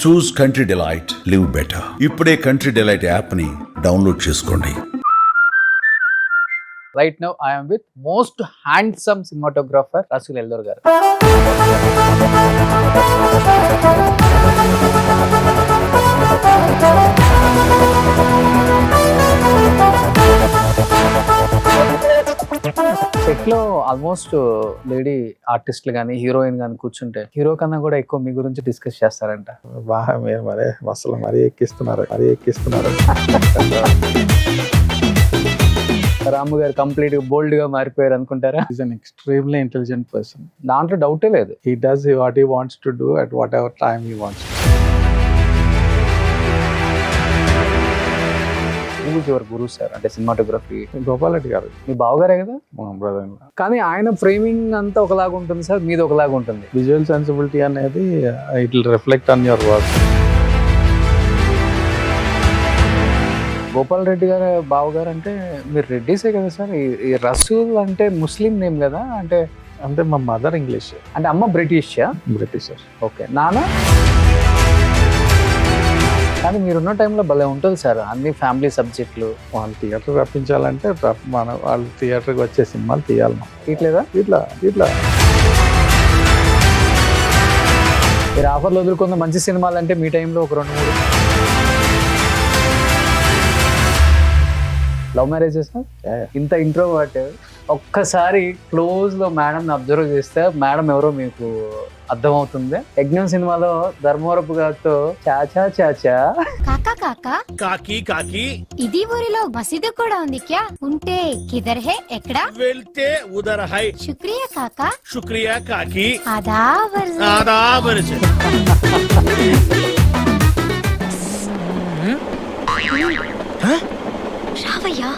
చూస్ country delight, live better. ఇప్పుడే country delight app ని download చేసుకోండి. Right now I am with most handsome cinematographer Rasul Eldor garu. Set లో almost lady ఆర్టిస్టులు కానీ heroine కానీ కూర్చుంటే హీరో కన్నా కూడా ఎక్కువ మీ గురించి డిస్కస్ చేస్తారంట. బాగా మీరు మరే అసలు మరీ ఎక్కిస్తున్నారు. రాము గారు కంప్లీట్ గా బోల్డ్ గా మారిపోయారు అనుకుంటారా? Is an extremely intelligent person. దాంట్లో డౌటే లేదు. He does what he wants to do at what ever time he wants. Your Guru sir అంటే సినిమాటోగ్రఫీ గోపాల్ రెడ్డి గారు మీ బావగారే కదా. మా బ్రదర్. కానీ ఆయన ఫ్రేమింగ్ అంతా ఒకలాగా ఉంటుంది సార్, మీది ఒకలాగా ఉంటుంది. విజువల్ సెన్సిబిలిటీ అనేది it will reflect on your work. Gopal Reddy గారు బావగారు అంటే మీరు రెడ్డిసే కదా సార్. ఈ రసూల్ అంటే ముస్లిం నేమ్ కదా. అంటే మా మదర్ ఇంగ్లీష్, అంటే అమ్మ బ్రిటిషా? బ్రిటిషర్. ఓకే. నాన్న కానీ మీరున్న టైంలో భలే ఉంటుంది సార్ అన్ని ఫ్యామిలీ సబ్జెక్టులు. వాళ్ళు థియేటర్ రప్పించాలంటే వాళ్ళు థియేటర్కి వచ్చే సినిమాలు తీయాలి. ఇట్లేదా ఇట్లా మీరు ఆఫర్లు వదులుకున్న మంచి సినిమాలు అంటే మీ టైంలో ఒక 2-3 లవ్ మ్యారేజెస్. ఇంత ఇంట్రోవర్ట్ ఒక్కసారి క్లోజ్ లో మేడం అబ్జర్వ్ చేస్తే మేడం ఎవరో మీకు అర్థమవుతుంది. యజ్ఞం సినిమాలో ధర్మవరపు గారితో చాచా చాచా కాకా కాకా కాకి కాకి ఇది ఊరిలో మసీదు కూడా ఉంది క్యా ఉంటే కిదర్ హే ఎక్కడ వెళ్తే ఉదర్ హై శుక్రియా కాకా శుక్రియా కాకి ఆదావర్ ఆదాబర్ రావయ్యా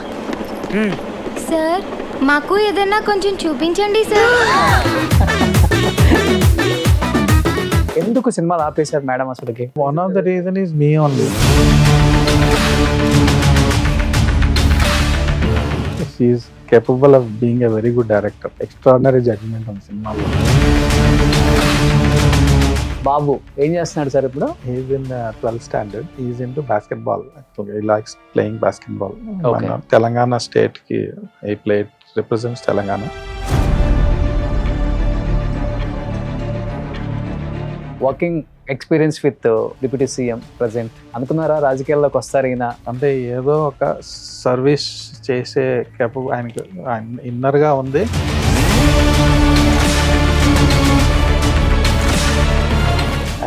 సార్, మాకు ఏదైనా కొంచెం చూపించండి సార్. ఎందుకు సినిమాలు ఆపేశారు మేడం అసలుకి? One of the reason is me only. She is capable of being a very good director. Extraordinary judgement on సినిమాలో. బాబు ఏం చేస్తున్నాడు సార్ ఇప్పుడు? He's in 12th standard. He's into basketball. He likes playing basketball. Okay. Telangana state ki he played, represents Telangana. Working experience with deputy CM present అనుకున్నారా రాజకీయాల్లోకి వస్తారు ఈయన? అంటే ఏదో ఒక సర్వీస్ చేసే ఆయనకి ఇన్నర్గా ఉంది.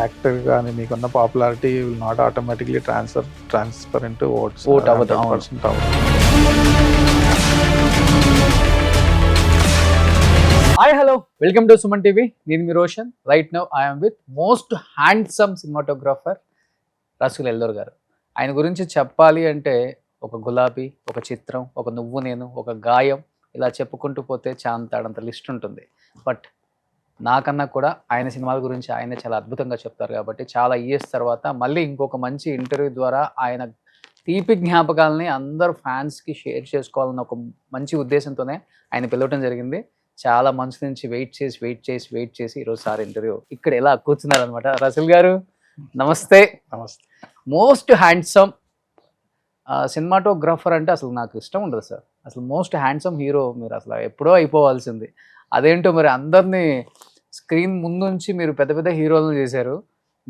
యాక్టర్ కానీ మీకున్న popularity will not automatically transfer into vote అవ్వదు. Hi hello, welcome to Suman TV. నేను మీ Roshan. Right now I'm with most handsome cinematographer Rasool ఎల్దోర్ గారు. ఆయన గురించి చెప్పాలి అంటే ఒక గులాబీ, ఒక చిత్రం, ఒక నువ్వు నేను, ఒక గాయం, ఇలా చెప్పుకుంటూ పోతే చాంతాడంత లిస్ట్ ఉంటుంది. బట్ నాకన్నా కూడా ఆయన సినిమాల గురించి ఆయన చాలా అద్భుతంగా చెప్తారు. కాబట్టి చాలా ఇయర్స్ తర్వాత మళ్ళీ ఇంకొక మంచి ఇంటర్వ్యూ ద్వారా ఆయన తీపి జ్ఞాపకాలని అందరు ఫ్యాన్స్కి షేర్ చేసుకోవాలన్న ఒక మంచి ఉద్దేశంతోనే ఆయన పిలవటం జరిగింది. చాలా మంత్స్ నుంచి వెయిట్ చేసి ఈరోజు సార్ ఇంటర్వ్యూ ఇక్కడ ఎలా కూర్చున్నారనమాట. రసూల్ గారు నమస్తే. నమస్తే. మోస్ట్ హ్యాండ్సమ్ సినిమాటోగ్రాఫర్ అంటే అసలు నాకు ఇష్టం ఉండదు సార్. అసలు మోస్ట్ హ్యాండ్సమ్ హీరో మీరు అసలు ఎప్పుడో అయిపోవాల్సింది. అదేంటో మరి అందరినీ స్క్రీన్ ముందుంచి మీరు పెద్ద పెద్ద హీరోలను చేశారు,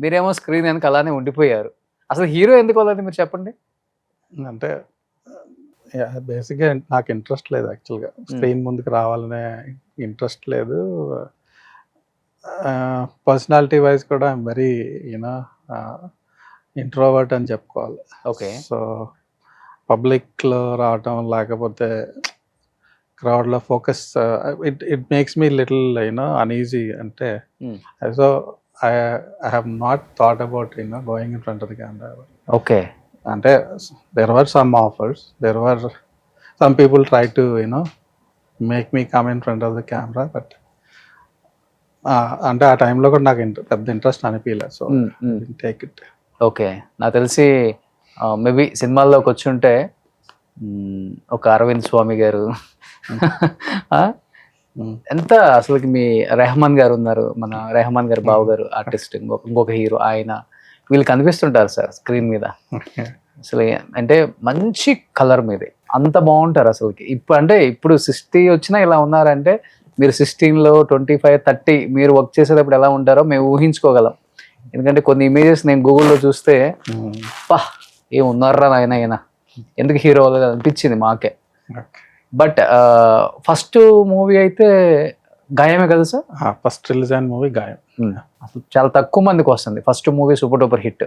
మీరేమో స్క్రీన్ వెనక అలానే ఉండిపోయారు. అసలు హీరో ఎందుకు వాళ్ళని మీరు చెప్పండి. అంటే బేసిక్గా నాకు ఇంట్రెస్ట్ లేదు. యాక్చువల్గా స్క్రీన్ ముందుకు రావాలనే ఇంట్రెస్ట్ లేదు. పర్సనాలిటీ వైజ్ కూడా ఐఎమ్ వెరీ యూనో ఇంట్రోవర్ట్ అని చెప్పుకోవాలి. ఓకే. సో పబ్లిక్లో రావటం లేకపోతే క్రౌడ్లో focus it makes me little uneasy. అంటే so I have not thought about going in front of the camera. Okay. అంటే there were some offers, there were some people try to make me come in front of the camera. But అంటే ఆ టైంలో కూడా నాకు పెద్ద interest అనిపించలేదు. So take it. Okay. నాకు తెలిసి మేబీ సినిమాల్లోకి వచ్చి ఉంటే ఒక అరవింద్ స్వామి గారు, ఎంత అసలుకి మీ రెహమాన్ గారు ఉన్నారు, మన రెహమాన్ గారు బావ గారు ఆర్టిస్ట్, ఇంకొక హీరో, ఆయన వీళ్ళు కనిపిస్తుంటారు సార్ స్క్రీన్ మీద అసలు అంటే మంచి కలర్ మీది, అంత బాగుంటారు అసలుకి. ఇప్పుడు 60 వచ్చినా ఇలా ఉన్నారంటే మీరు 16లో 25, 30 మీరు వర్క్ చేసేటప్పుడు ఎలా ఉంటారో మేము ఊహించుకోగలం. ఎందుకంటే కొన్ని ఇమేజెస్ నేను గూగుల్లో చూస్తే పా ఏం ఉన్నారా నాయన ఈయన, ఎందుకు హీరో అనిపించింది మాకే. బట్ ఫస్ట్ మూవీ అయితే గాయమే కదా సార్? ఫస్ట్ రిలీజ్ అయిన మూవీ గాయం. అసలు చాలా తక్కువ మందికి వస్తుంది first movie super duper hit.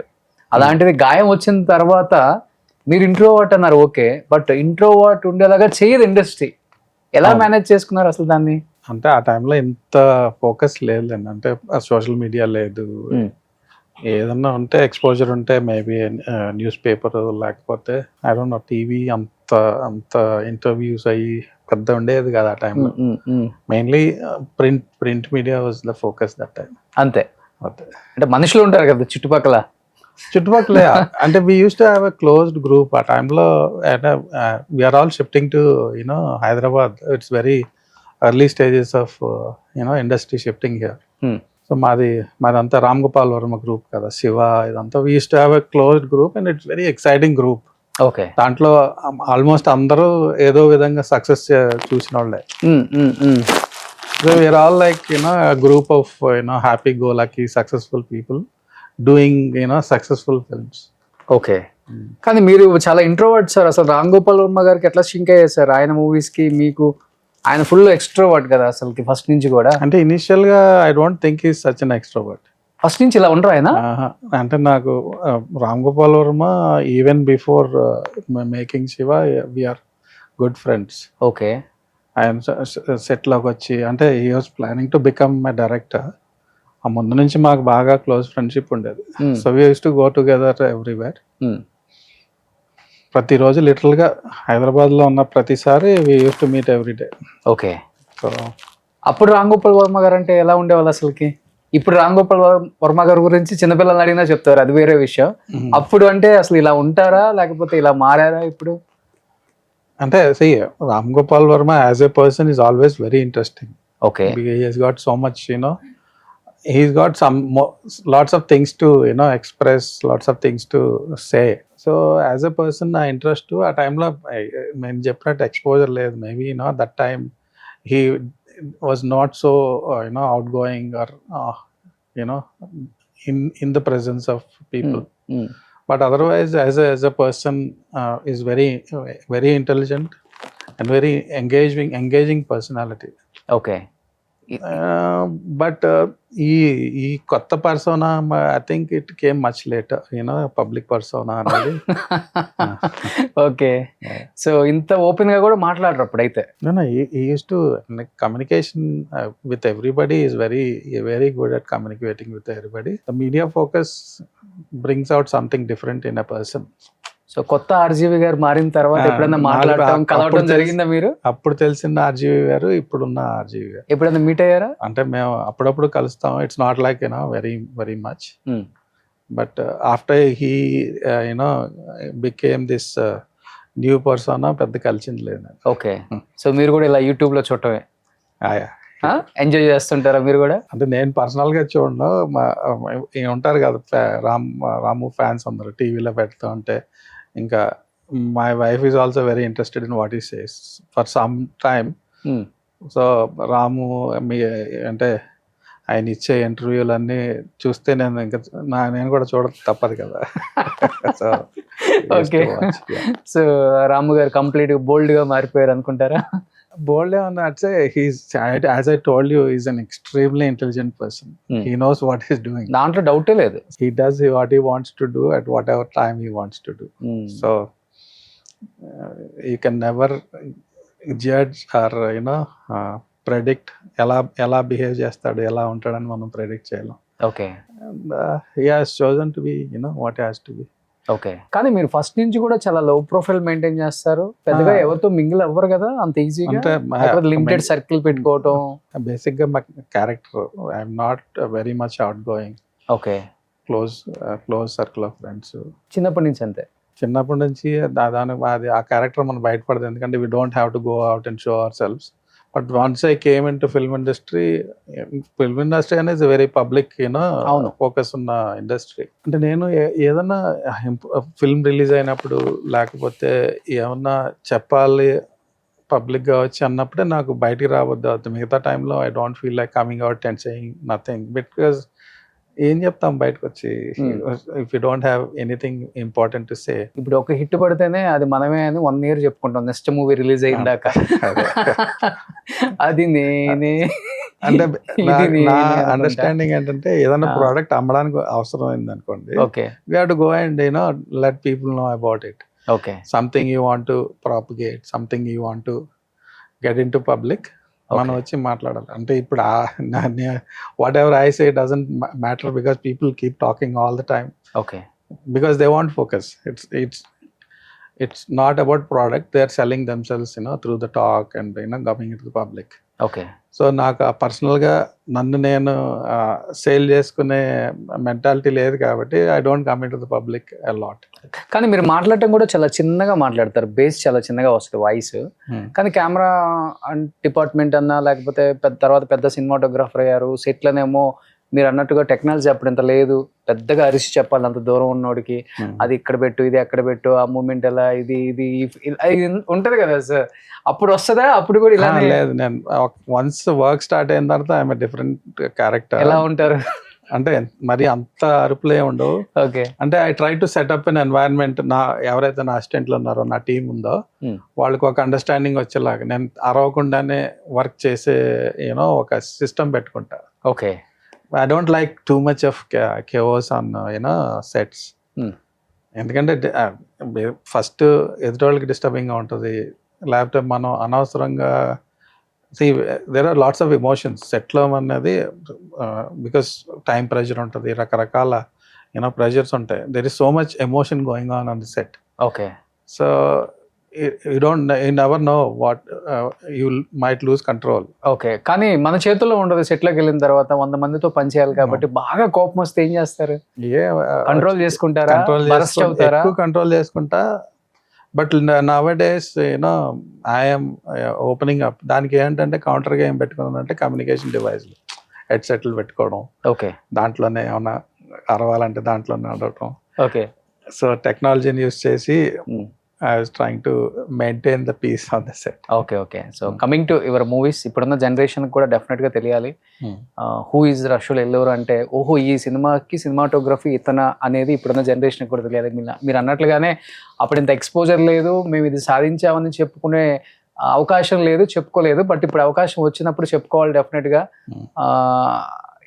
అలాంటిది గాయం వచ్చిన తర్వాత మీరు ఇంట్రోవర్ట్ అన్నారు, ఓకే, బట్ ఇంట్రోవర్ట్ ఉండేలాగా చేయదు ఇండస్ట్రీ. ఎలా మేనేజ్ చేసుకున్నారు అసలు దాన్ని? అంటే ఆ టైంలో ఇంత ఫోకస్ లేదండి. అంటే సోషల్ మీడియా లేదు, ఏదన్నా ఉంటే ఎక్స్పోజర్ ఉంటే మేబీ న్యూస్ పేపర్, లేకపోతే ఐ డోంట్ నో టీవీ, అంత ఇంటర్వ్యూస్ అయ్యి పెద్ద ఉండేది కదా ఆ టైంలో. Mainly print media was the focus that time. అంతే. అంటే మనుషులు ఉంటారు కదా చుట్టుపక్కల అంటే we use to have a closed group ఆ టైంలో. We are all shifting to Hyderabad. It's very early stages of industry shifting here. So మాదంతా రామ్ గోపాల్ వర్మ గ్రూప్ కదా, శివ, ఇదంతా we use to have a closed group and it's very exciting group. Okay. దాంట్లో almost అందరూ ఏదో విధంగా success చూసిన వాళ్ళే. So we are all like group of happy go lucky successful people doing successful films. Okay. కానీ మీరు చాలా ఇంట్రోవర్ట్ సార్. అసలు రామ్ గోపాల్ వర్మ గారికి ఎట్లా సింక్ అయ్యారు సార్ ఆయన మూవీస్ కి? మీకు ఆయన ఫుల్ ఎక్స్ట్రోవర్ట్ కదా అసలుకి ఫస్ట్ నుంచి కూడా. అంటే ఇనిషియల్ గా I don't think is such an extrovert. First నుంచి ఇలా ఉండరు ఆయన? అంటే నాకు Ram Gopal Varma even before making Shiva we are good friends. Okay. ఆయన సెట్ లోకి వచ్చి అంటే he was planning to become my director. ఆ ముందు నుంచి మాకు బాగా క్లోజ్ ఫ్రెండ్షిప్ ఉండేది. So we use to go together everywhere. ప్రతిరోజు లిటరల్ గా హైదరాబాద్ లో ఉన్న ప్రతిసారి we use to meet every day. Okay. So అప్పుడు రామ్ గోపాల్ వర్మ గారు అంటే ఎలా ఉండేవాళ్ళు అసలుకి? ఇప్పుడు రామ్ గోపాల్ వర్మ గారి గురించి చిన్నపిల్లలు అడిగినా చెప్తారు, అది వేరే విషయం. అప్పుడు అంటే అసలు ఇలా ఉంటారా లేకపోతే ఇలా మారారా ఇప్పుడు? అంటే Ram Gopal Varma as a person is always very interesting. Okay. He has got so much he's got lots of things to express, lots of things to say. So as a person నా ఇంట్రెస్ట్ ఆ టైంలో నేను చెప్పినట్టు ఎక్స్పోజర్ లేదు. Maybe that time he was not so outgoing or in the presence of people. But otherwise as a person is very intelligent and very engaging personality. Okay. But ఈ కొత్త persona I think it came much later, public persona అనేది. Okay. So ఇంత open గా కూడా మాట్లాడరు అప్పుడైతే? Use to communication with everybody is very good at communicating with everybody. The media focus brings out something different in a person. So కొత్త RGV గారు మారిన తర్వాత ఎప్పుడైనా మాట్లాడటం కలవడం జరిగిందా మీరు? అప్పుడు తెలిసిన ఆర్జీవి గారు, ఇప్పుడున్న ఆర్జీవి గారు ఎప్పుడైనా మీట్ అయ్యారా? అంటే మేము అప్పుడప్పుడు కలుస్తాం. It's not like very much. But after he became this new person పెద్ద కలిసింది లేదు. ఓకే. సో మీరు కూడా ఇలా యూట్యూబ్ లో చూడటమే ఎంజాయ్ చేస్తుంటారా మీరు కూడా? అంటే నేను పర్సనల్ గా చూడను, ఉంటారు కదా రాము ఫ్యాన్స్ అందరు టీవీలో పెడతా ఉంటే. ఇంకా my wife is also very interested in what he says for some time. So Ramu అంటే ఆయన ఇచ్చే ఇంటర్వ్యూలన్నీ చూస్తే నేను కూడా చూడ తప్పదు కదా. So okay. సో రాము గారు కంప్లీట్ బోల్డ్ గా మారిపోయారు అనుకుంటారా? Bold on that say as I told you, he's an extremely intelligent person. He knows what he's doing. దాంట్లో డౌటే లేదు. He does what he wants to do at whatever time he wants to do. So you can never judge or predict ఎలా behave చేస్తాడు, ఎలా ఉంటాడని మనం predict చేయలేం. Okay. He has chosen to be what he has to be. Okay. కానీ మీరు first నుంచి కూడా చాలా లో ప్రొఫైల్ మెయింటైన్ చేస్తారు, పెద్దగా ఎవరితో మింగిల్ అవ్వరు కదా అంత ఈజీగా? లిమిటెడ్ సర్కిల్ పెట్టుకోవటం. బేసిక్ గా మా character I'm not very much out going. Okay. Close circle of friends. చిన్నప్పటి నుంచి అంతే? చిన్నప్పటి నుంచి అది ఆ క్యారెక్టర్ మనం బయటపడదు. ఎందుకంటే we don't have to go out and show hour selves. But once I came in to film industry అనేది వెరీ పబ్లిక్ అవును. ఫోకస్ ఉన్న ఇండస్ట్రీ. అంటే నేను ఏదన్నా ఫిల్మ్ రిలీజ్ అయినప్పుడు లేకపోతే ఏమన్నా చెప్పాలి పబ్లిక్ గా వచ్చి అన్నప్పుడే నాకు బయటికి రావద్దు అవుతుంది. మిగతా టైంలో I don't feel like coming out and saying nothing, because ఏం చెప్తాం బయటకు వచ్చి if you don't have anything important to say. ఇప్పుడు ఒక హిట్ పడితేనే అది మనమే అని 1 year చెప్పుకుంటాం నెక్స్ట్ మూవీ రిలీజ్ అయిందాక. అది నేనే అంటే ఇది నేనే నా అనుకుంటా. అండర్స్టాండింగ్ ఏంటంటే ఏదైనా ఆ. ప్రోడక్ట్ అమ్మడానికి అవసరం అయింది అనుకోండి, okay we have to go and let people know about it. Okay Something you want to propagate, something you want to get into public, మనం వచ్చి మాట్లాడాలి. అంటే ఇప్పుడు what ever I say doesn't matter because people keep talking all the time okay because they want focus. It's not about product, they are selling themselves through the talk and coming into the public. Okay so నాకు పర్సనల్గా నన్ను నేను sell చేసుకునే mentality లేదు కాబట్టి I don't come in to the public a lot. కానీ మీరు మాట్లాడటం కూడా చాలా చిన్నగా మాట్లాడతారు, బేస్ చాలా చిన్నగా వస్తుంది వాయిస్. కానీ కెమెరా డిపార్ట్మెంట్ అన్నా లేకపోతే తర్వాత పెద్ద సినిమాటోగ్రాఫర్ అయ్యారు, సెట్లనేమో మీరు అన్నట్టుగా టెక్నాలజీ అప్పుడు ఇంత లేదు, పెద్దగా అరిసి చెప్పాలి అంత దూరం ఉన్నోడికి, అది ఇక్కడ పెట్టు ఇది అక్కడ పెట్టు, ఆ మూమెంట్ ఎలా ఇది ఇది ఉంటది కదా సార్. అప్పుడు వస్తుందా అప్పుడు కూడా ఇలా లేదు, నేను వన్స్ వర్క్ స్టార్ట్ అయిన తర్వాత ఐఎమ్ డిఫరెంట్ క్యారెక్టర్. ఎలా ఉంటారు అంటే మరి అంత అరుపులే ఉండవు. ఓకే అంటే I try to set up an environment. ఎవరైతే నా అసిస్టెంట్లు ఉన్నారో నా టీం ఉందో వాళ్ళకి ఒక అండర్స్టాండింగ్ వచ్చేలాగా నేను అరవకుండానే వర్క్ చేసే ఒక సిస్టమ్ పెట్టుకుంటా. Okay I don't like too much of chaos on sets. ఎందుకంటే ఫస్ట్ ఎదుటోళ్ళకి డిస్టర్బింగ్గా ఉంటుంది, లేకపోతే మనం అనవసరంగా there are lots of emotions సెట్లో అన్నది, బికాస్ టైం ప్రెషర్ ఉంటుంది, రకరకాల ప్రెషర్స్ ఉంటాయి. There is so much emotion going on the set. Okay so you never know what you might lose control. ఓకే కానీ మన చేతుల్లో ఉండదు. సెట్లోకి వెళ్ళిన తర్వాత 100 మందితో పనిచేయాలి కాబట్టి బాగా కోపం వస్తే ఏం చేస్తారు? కంట్రోల్ చేసుకుంటారా? బరస్ట్ అవుతారా? ఎక్కువ కంట్రోల్ చేసుకుంటా. But now days I'm opening up. దానికి ఏంటంటే కౌంటర్గా ఏం పెట్టుకున్నానంటే కమ్యూనికేషన్ డివైస్లు హెడ్సెట్లు పెట్టుకోవడం, ఓకే దాంట్లోనే ఏమన్నా అరవాలంటే దాంట్లోనే అడగటం. ఓకే సో టెక్నాలజీని యూస్ చేసి I was trying to maintain the peace on the set. Okay okay so coming to your movies, ఇప్పుడున్న జనరేషన్ కూడా డెఫినెట్గా తెలియాలి హూ ఈజ్ రసూల్ ఎల్లూరు అంటే, ఓహో ఈ సినిమాకి సినిమాటోగ్రఫీ ఇతన అనేది ఇప్పుడున్న జనరేషన్ కూడా తెలియాలి. మీరు అన్నట్లుగానే అప్పుడు ఇంత ఎక్స్పోజర్ లేదు, మేము ఇది సాధించామని చెప్పుకునే అవకాశం లేదు, చెప్పుకోలేదు. బట్ ఇప్పుడు అవకాశం వచ్చినప్పుడు చెప్పుకోవాలి డెఫినెట్గా.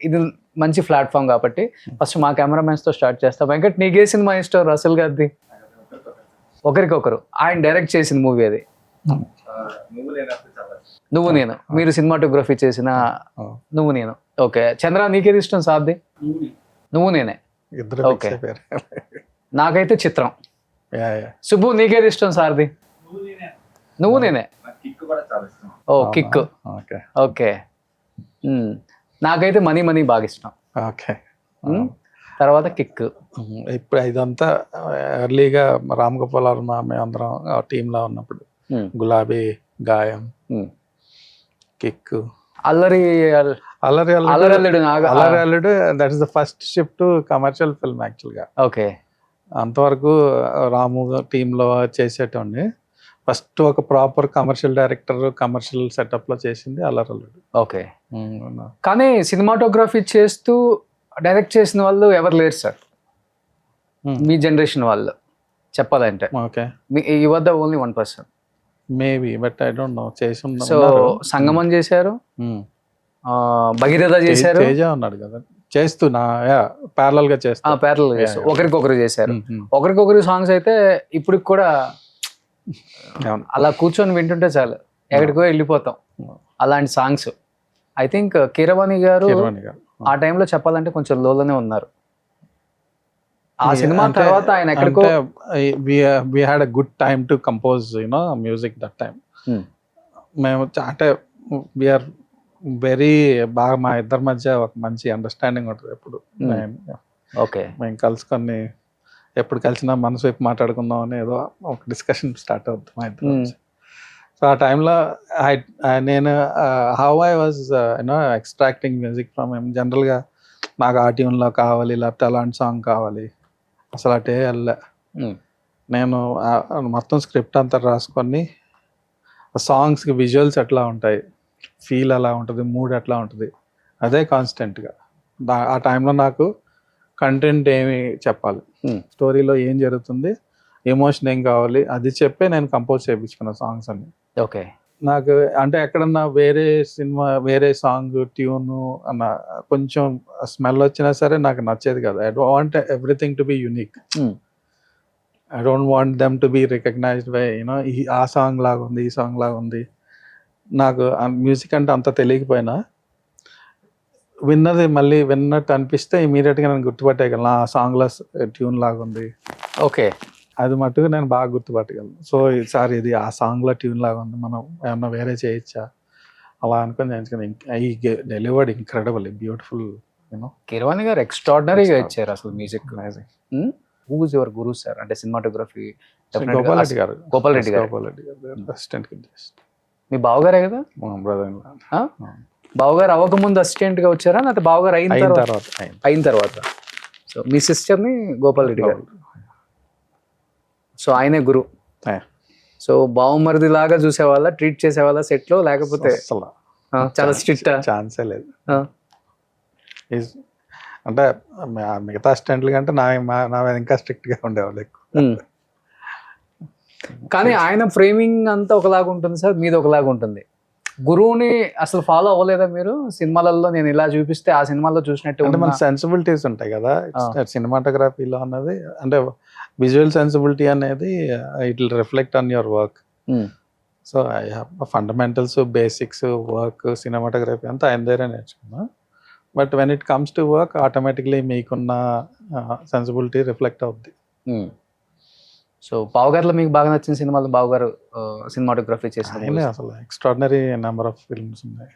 ఇది మంచి ప్లాట్ఫామ్ కాబట్టి ఫస్ట్ మా కెమెరామెన్స్తో స్టార్ట్ చేస్తాం. వెంకట్, నీకే సినిమా ఇష్టం రసూల్ గారిది? ఒకరికొకరు ఆయన డైరెక్ట్ చేసిన మూవీ అది నువ్వు నేను, మీరు సినిమాటోగ్రఫీ చేసిన నువ్వు నేను. ఓకే చంద్ర, నీకేది ఇష్టం సాధ్ది? నువ్వు నేనే. ఓకే నాకైతే చిత్రం. సుబ్బు, నీకేది ఇష్టం సార్ది? నువ్వు నేనే. ఓ కిక్. ఓకే నాకైతే మనీ మనీ బాగా ఇష్టం. ఓకే తర్వాత కిక్. ఇప్పుడు ఇదంతా ఎర్లీగా రామ్ గోపాల్ వర్మ మేమందరం టీంలో ఉన్నప్పుడు గులాబీ, గాయం, kick, Allari Alludu. That is the first shift to commercial film యాక్చువల్గా. ఓకే అంతవరకు రాము టీంలో చేసేటోండి. ఫస్ట్ ఒక ప్రాపర్ కమర్షియల్ డైరెక్టర్ కమర్షియల్ సెటప్లో చేసింది అల్లరల్లుడు. ఓకే కానీ సినిమాటోగ్రఫీ చేస్తూ డైరెక్ట్ చేసిన వాళ్ళు ఎవరు లేరు సార్ మీ జనరేషన్ వాళ్ళు చెప్పాలంటే. Okay you are the only 1%. Maybe but I don't know. చేసి సో సంగమం చేశారు, భగీరథ చేశారు, తేజ ఉన్నాడు కదా చేస్తున్నా ప్యారలల్ గా చేస్తా. ప్యారలల్ గా చేస్తారు, ఒకరికొకరు చేశారు. ఒకరికొకరు సాంగ్స్ అయితే ఇప్పుడు కూడా అలా కూర్చొని వింటుంటే చాలు ఎక్కడికో వెళ్ళిపోతాం. అలాంటి సాంగ్స్ ఐ థింక్ కీరవాణి గారు ఆ టైంలో చెప్పాలంటే కొంచెం లోలోనే ఉన్నారు. ఆ సినిమా తర్వాత ఆయన ఎక్కడికో we had a good time to compose music that time. మేము అంటే వీఆర్ వెరీ బాగా మా ఇద్దరి మధ్య ఒక మంచి అండర్స్టాండింగ్ ఉంటుంది ఎప్పుడు. ఓకే మేము కలుసుకొని ఎప్పుడు కలిసినా మనసు వైపు మాట్లాడుకుందాం అని ఏదో ఒక డిస్కషన్ స్టార్ట్ అవుతుంది మా ఇద్దరు. సో ఆ టైంలో నేను how I was extracting music from him. జనరల్గా నాకు ఆ ట్యూన్లో కావాలి, లేకపోతే అలాంటి సాంగ్ కావాలి, అసలు అటే వెళ్ళా. నేను మొత్తం స్క్రిప్ట్ అంతా రాసుకొని సాంగ్స్కి విజువల్స్ ఎట్లా ఉంటాయి, ఫీల్ ఎలా ఉంటుంది, మూడ్ ఎట్లా ఉంటుంది, అదే కాన్స్టెంట్గా. ఆ టైంలో నాకు కంటెంట్ ఏమి చెప్పాలి, స్టోరీలో ఏం జరుగుతుంది, ఎమోషన్ ఏం కావాలి, అది చెప్పే నేను కంపోజ్ చేయించుకున్న సాంగ్స్ అన్ని. ఓకే. నాకు అంటే ఎక్కడన్నా వేరే సినిమా వేరే సాంగ్ ట్యూను అన్న కొంచెం స్మెల్ వచ్చినా సరే నాకు నచ్చేది కదా. I want everything to be unique. I don't want them to be recognised by ఆ సాంగ్ లాగా ఉంది, ఈ సాంగ్ లాగా ఉంది. నాకు మ్యూజిక్ అంటే అంత తెలియకపోయినా విన్నది మళ్ళీ విన్నట్టు అనిపిస్తే ఇమీడియట్గా నేను గుర్తుపట్టేయగలను, ఆ సాంగ్లో ట్యూన్ లాగా ఉంది. ఓకే. అది మట్టుకు నేను బాగా గుర్తుపట్టగలను. సో ఈసారి ఇది ఆ సాంగ్లో ట్యూన్ లాగా ఉంది, మనం ఏమన్నా వేరే చేయొచ్చా అలా అనుకుని చేయించుకుని. ఈ డెలివర్డ్ ఇంక్రెడిబుల్ బ్యూటిఫుల్. కీరవాణి గారు ఎక్స్ట్రాడినరీగా ఇచ్చారు అసలు music. Who is your Guru sir? అంటే సినిమాటోగ్రఫీ గోపాల్ రెడ్డి గారు. గోపాల్ రెడ్డి గారు అసిస్టెంట్. మీ బావగారే కదా? బ్రదర్. బావగారు అవ్వకముందు అసిస్టెంట్ గా వచ్చారా, లేకపోతే బావగారు అయిన తర్వాత? సో మీ సిస్టర్ ని గోపాల్ రెడ్డి గారు, సో ఆయనే గురు. సో బావమరిది లాగా చూసేవాళ్ళ, ట్రీట్ చేసేవాళ్ళ సెట్ లో, లేకపోతే చాలా స్ట్రిక్ట్? ఛాన్సే లేదు. అంటే మిగతా అసిస్టెంట్లు కంటే నా మీద ఇంకా స్ట్రిక్ట్ గా ఉండేవాళ్ళు ఎక్కువ. కానీ ఆయన ఫ్రేమింగ్ అంతా ఒకలాగా ఉంటుంది సార్, మీది ఒకలాగా ఉంటుంది. గురువుని అసలు ఫాలో అవ్వలేదా మీరు? సినిమాలలో నేను ఇలా చూపిస్తే ఆ సినిమాలో చూసినట్టు అంటే మన సెన్సిబిలిటీస్ ఉంటాయి కదా సినిమాటోగ్రఫీలో అన్నది. అంటే విజువల్ సెన్సిబిలిటీ అనేది it will reflect on your work. So I have fundamentals, basics, work, cinematography అంతా ఆయన దగ్గరే నేర్చుకున్నా. But when it comes to work automatically మీకున్న సెన్సిబిలిటీ రిఫ్లెక్ట్ అవుద్ది. సో బావగారిలో మీకు బాగా నచ్చిన సినిమాలు, బావగారు సినిమాటోగ్రఫీ చేసిన అసలు ఎక్స్ట్రాడినరీ నెంబర్ ఆఫ్ ఫిల్మ్స్ ఉన్నాయి.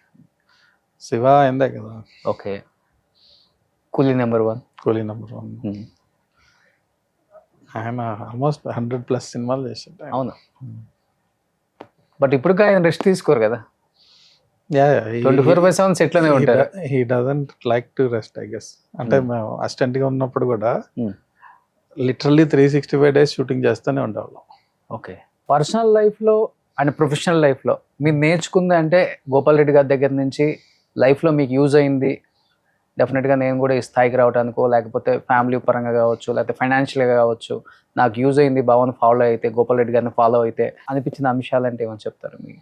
శివ అయిందే కదా. ఓకే. కూలీ నెంబర్ 1. కూలీ నెంబర్ 1. ఆయన ఆల్మోస్ట్ 100+ సినిమాలు చేసిండు. అవును. బట్ ఇప్పుడు ఆయన రెస్ట్ తీసుకోరు కదా, 24/7 సెట్ లోనే ఉంటారు. He doesn't like to rest I guess. అంటే మేము అసిస్టెంట్ గా ఉన్నప్పుడు కూడా లిటరల్లీ 365 days షూటింగ్ చేస్తూనే ఉండేవాళ్ళం. ఓకే. పర్సనల్ లైఫ్లో అండ్ ప్రొఫెషనల్ లైఫ్లో మీరు నేర్చుకుంది అంటే గోపాల్ రెడ్డి గారి దగ్గర నుంచి లైఫ్లో మీకు యూజ్ అయింది, డెఫినెట్గా నేను కూడా ఈ స్థాయికి రావడానికో, లేకపోతే ఫ్యామిలీ పరంగా కావచ్చు, లేకపోతే ఫైనాన్షియల్గా కావచ్చు, నాకు యూజ్ అయింది భావన ఫాలో అయితే, గోపాల్ రెడ్డి గారిని ఫాలో అయితే అనిపించిన అంశాలు అంటే ఏమని చెప్తారు? మీకు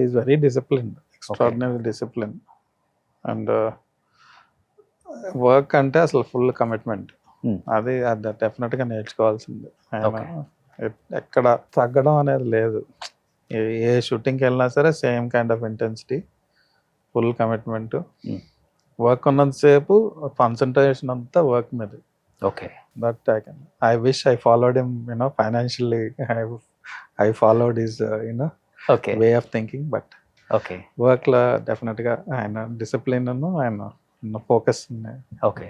is very discipline, extraordinary discipline. And work అంటే అసలు ఫుల్ కమిట్మెంట్. అది డెఫినెట్గా నేర్చుకోవాల్సింది. ఎక్కడ తగ్గడం అనేది లేదు. ఏ షూటింగ్కి వెళ్ళినా సరే same kind of intensity, full commitment. Work ఉన్నంతసేపు కాన్సన్ట్రేషన్ అంతా వర్క్ మీద. Okay. That I wish I followed him financially. I followed his way of thinking. But okay, వర్క్లో డెఫినెట్గా ఆయన డిసిప్లిన్, ఆయన ఫోకస్ ఉన్నాయి. ఓకే.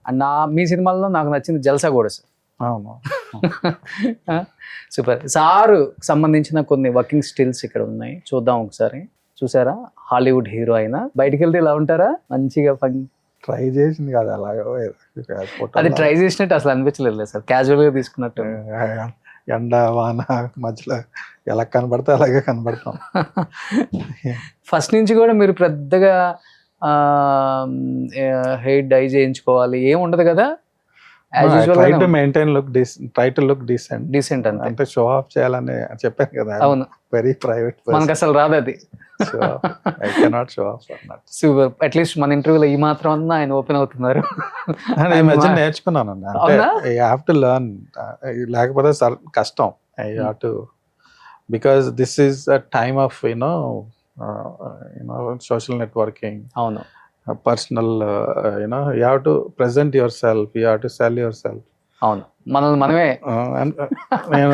అండ్ మీ సినిమాల్లో నాకు నచ్చింది జల్సా కూడా సార్. అవును. సూపర్. సారు సంబంధించిన కొన్ని వర్కింగ్ స్టిల్స్ ఇక్కడ ఉన్నాయి, చూద్దాం ఒకసారి. చూసారా? హాలీవుడ్ హీరో అయినా బయటికి వెళ్తే ఇలా ఉంటారా? మంచిగా ట్రై చేసింది కదా అలాగా. అది ట్రై చేసినట్టు అసలు అనిపించలేదు సార్, క్యాజువల్ గా తీసుకున్నట్టు. ఎండ వాన మధ్యలో ఎలా కనబడితే అలాగే కనబడతాం. ఫస్ట్ నుంచి కూడా మీరు పెద్దగా హెయిర్ డై చేయించుకోవాలి ఏం ఉండదు కదా? డీసెంట్ అంటే షో ఆఫ్ చేయాలని చెప్పాను కదా. అవును, వెరీ ప్రైవేట్. మనకు అసలు రాదు అది. I cannot show off. Super. At least మన ఇంటర్వ్యూలో ఈ మాత్రం అన్నా ఆయన ఓపెన్ అవుతున్నారు. నేర్చుకున్నాను. అంటే ఐ హావ్ టు లెర్న్, లేకపోతే కష్టం. I have to, because this is a time of social networking. అవును. Personal, you have to present yourself, you have to sell yourself. అవును, మనమే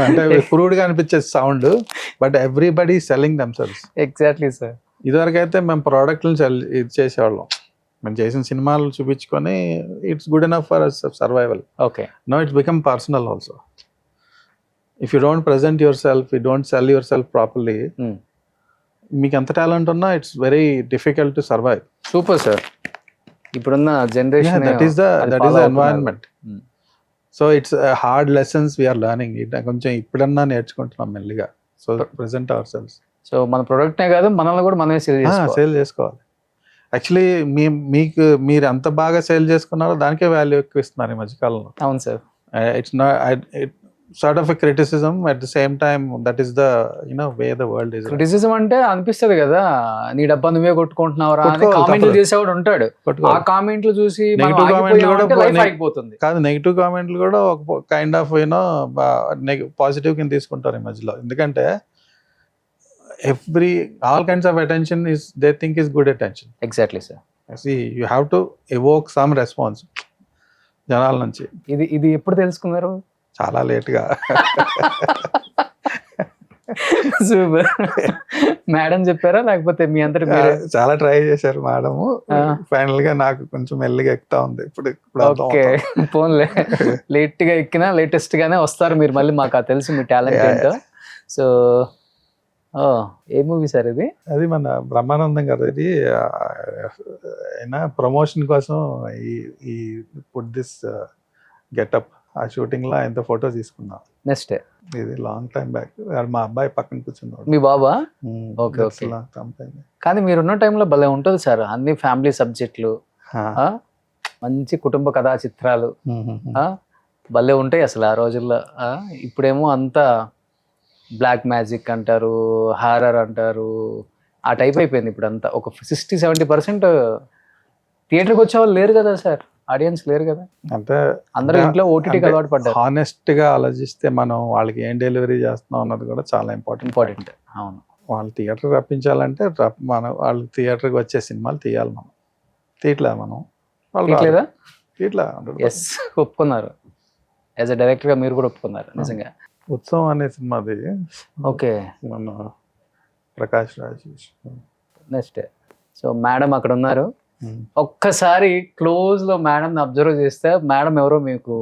అంటే ప్రూడ్గా అనిపించే sound, but everybody selling themselves. Exactly sir. ఇదివరకు అయితే మేము ప్రోడక్ట్లను ఇది చేసేవాళ్ళం, మేము చేసిన సినిమాలు చూపించుకొని it's good enough for survival. Okay. No it's become personal also. If you don't present yourself, you don't sell yourself properly, మీకు ఎంత టాలెంట్ ఉన్నా it's very difficult to survive. Super sir. ఇప్పుడున్న generation that is the environment. So it's hard lessons we are learning. కొంచెం ఇప్పుడన్నా నేర్చుకుంటున్నాం మెల్లిగా. So present ourselves. So మన ప్రొడక్ట్నే కాదు, మనల్ని కూడా మనమే సేల్ చేసుకోవాలి. యాక్చువల్లీ మీరు ఎంత బాగా సేల్ చేసుకున్నారో దానికే వాల్యూ ఎక్కువ ఇస్తున్నారు ఈ మధ్యకాలంలో. అవును sir. It's not sort of a criticism at the same time. That is the way the world is. Criticism అంటే అనిపిస్తుంది కదా, నీ డబ్బా నువ్వే కొట్టుకుంటున్నావురా అని కామెంట్లు చేసేవాడు ఉంటాడు. ఆ కామెంట్లు చూసి నెగిటివ్ కామెంట్లు కూడా లైఫ్ అయిపోతుంది. కాదు, నెగిటివ్ కామెంట్లు కూడా ఒక కైండ్ ఆఫ్ పాజిటివ్ కింద తీసుకుంటారు ఈ మధ్యలో. ఎందుకంటే all kinds of attention is they think is good attention. Exactly sir. See, you have to evoke some response జనాల నుంచి. ఇది ఎప్పుడు తెలుసుకున్నారు? చాలా లేట్గా. సూపర్. మేడం చెప్పారా లేకపోతే మీ అంతటి చాలా ట్రై చేశారు మేడం. ఫైనల్ గా నాకు కొంచెం మెల్లిగా ఎక్కుతా ఉంది ఇప్పుడు. ఓకే, ఫోన్లే లేట్ గా ఎక్కినా లేటెస్ట్ గానే వస్తారు మీరు మళ్ళీ. మాకు తెలుసు మీ టాలెంట్ ఏంటో. సో ఏ మూవీ సార్ ఇది? అది మన బ్రహ్మానందం గారు. ఇది అయినా ప్రమోషన్ కోసం ఈ పుట్ దిస్ గెటప్ ఆ షూటింగ్ లో ఆయనతో ఫోటో తీసుకున్నా. నెక్స్ట్ ఇది లాంగ్ టైం బ్యాక్. మా అబ్బాయి పక్కన కూర్చున్నాడు. మీ బాబా? Okay okay. కానీ మీరున్న టైంలో భలే ఉంటుంది సార్, అన్ని ఫ్యామిలీ సబ్జెక్టులు, మంచి కుటుంబ కథా చిత్రాలు భలే ఉంటాయి అసలు ఆ రోజుల్లో. ఇప్పుడేమో అంతా బ్లాక్ మ్యాజిక్ అంటారు, హారర్ అంటారు, ఆ టైప్ అయిపోయింది ఇప్పుడు అంతా. ఒక 60-70% థియేటర్కి వచ్చే వాళ్ళు లేరు కదా సార్, ఆడియన్స్ లేరు కదా. అంటే అందరూ ఇంట్లో ఓటీటీకి అలవాటు పడ్డారు. హానెస్ట్ గా ఆలోచిస్తే మనం వాళ్ళకి ఏం డెలివరీ చేస్తున్నాం అన్నది కూడా చాలా ఇంపార్టెంట్. అవును, వాళ్ళు థియేటర్ రప్పించాలంటే మనం వాళ్ళు థియేటర్కి వచ్చే సినిమాలు తీయాలి. మనం తీయట్లే. మనం లేదా తీయట్లే. ఎస్, ఒప్పుకున్నారు. యాజ్ అ డైరెక్టర్ గా మీరు కూడా ఒప్పుకున్నారు నిజంగా. ఉత్సవం అనే సినిమాది. ఓకే, మన Prakash Raj. Next so madam అక్కడ ఉన్నారు. ఒక్కసారి క్లోజ్ లో మేడం అబ్జర్వ్ చేస్తే మేడం ఎవరో మీకు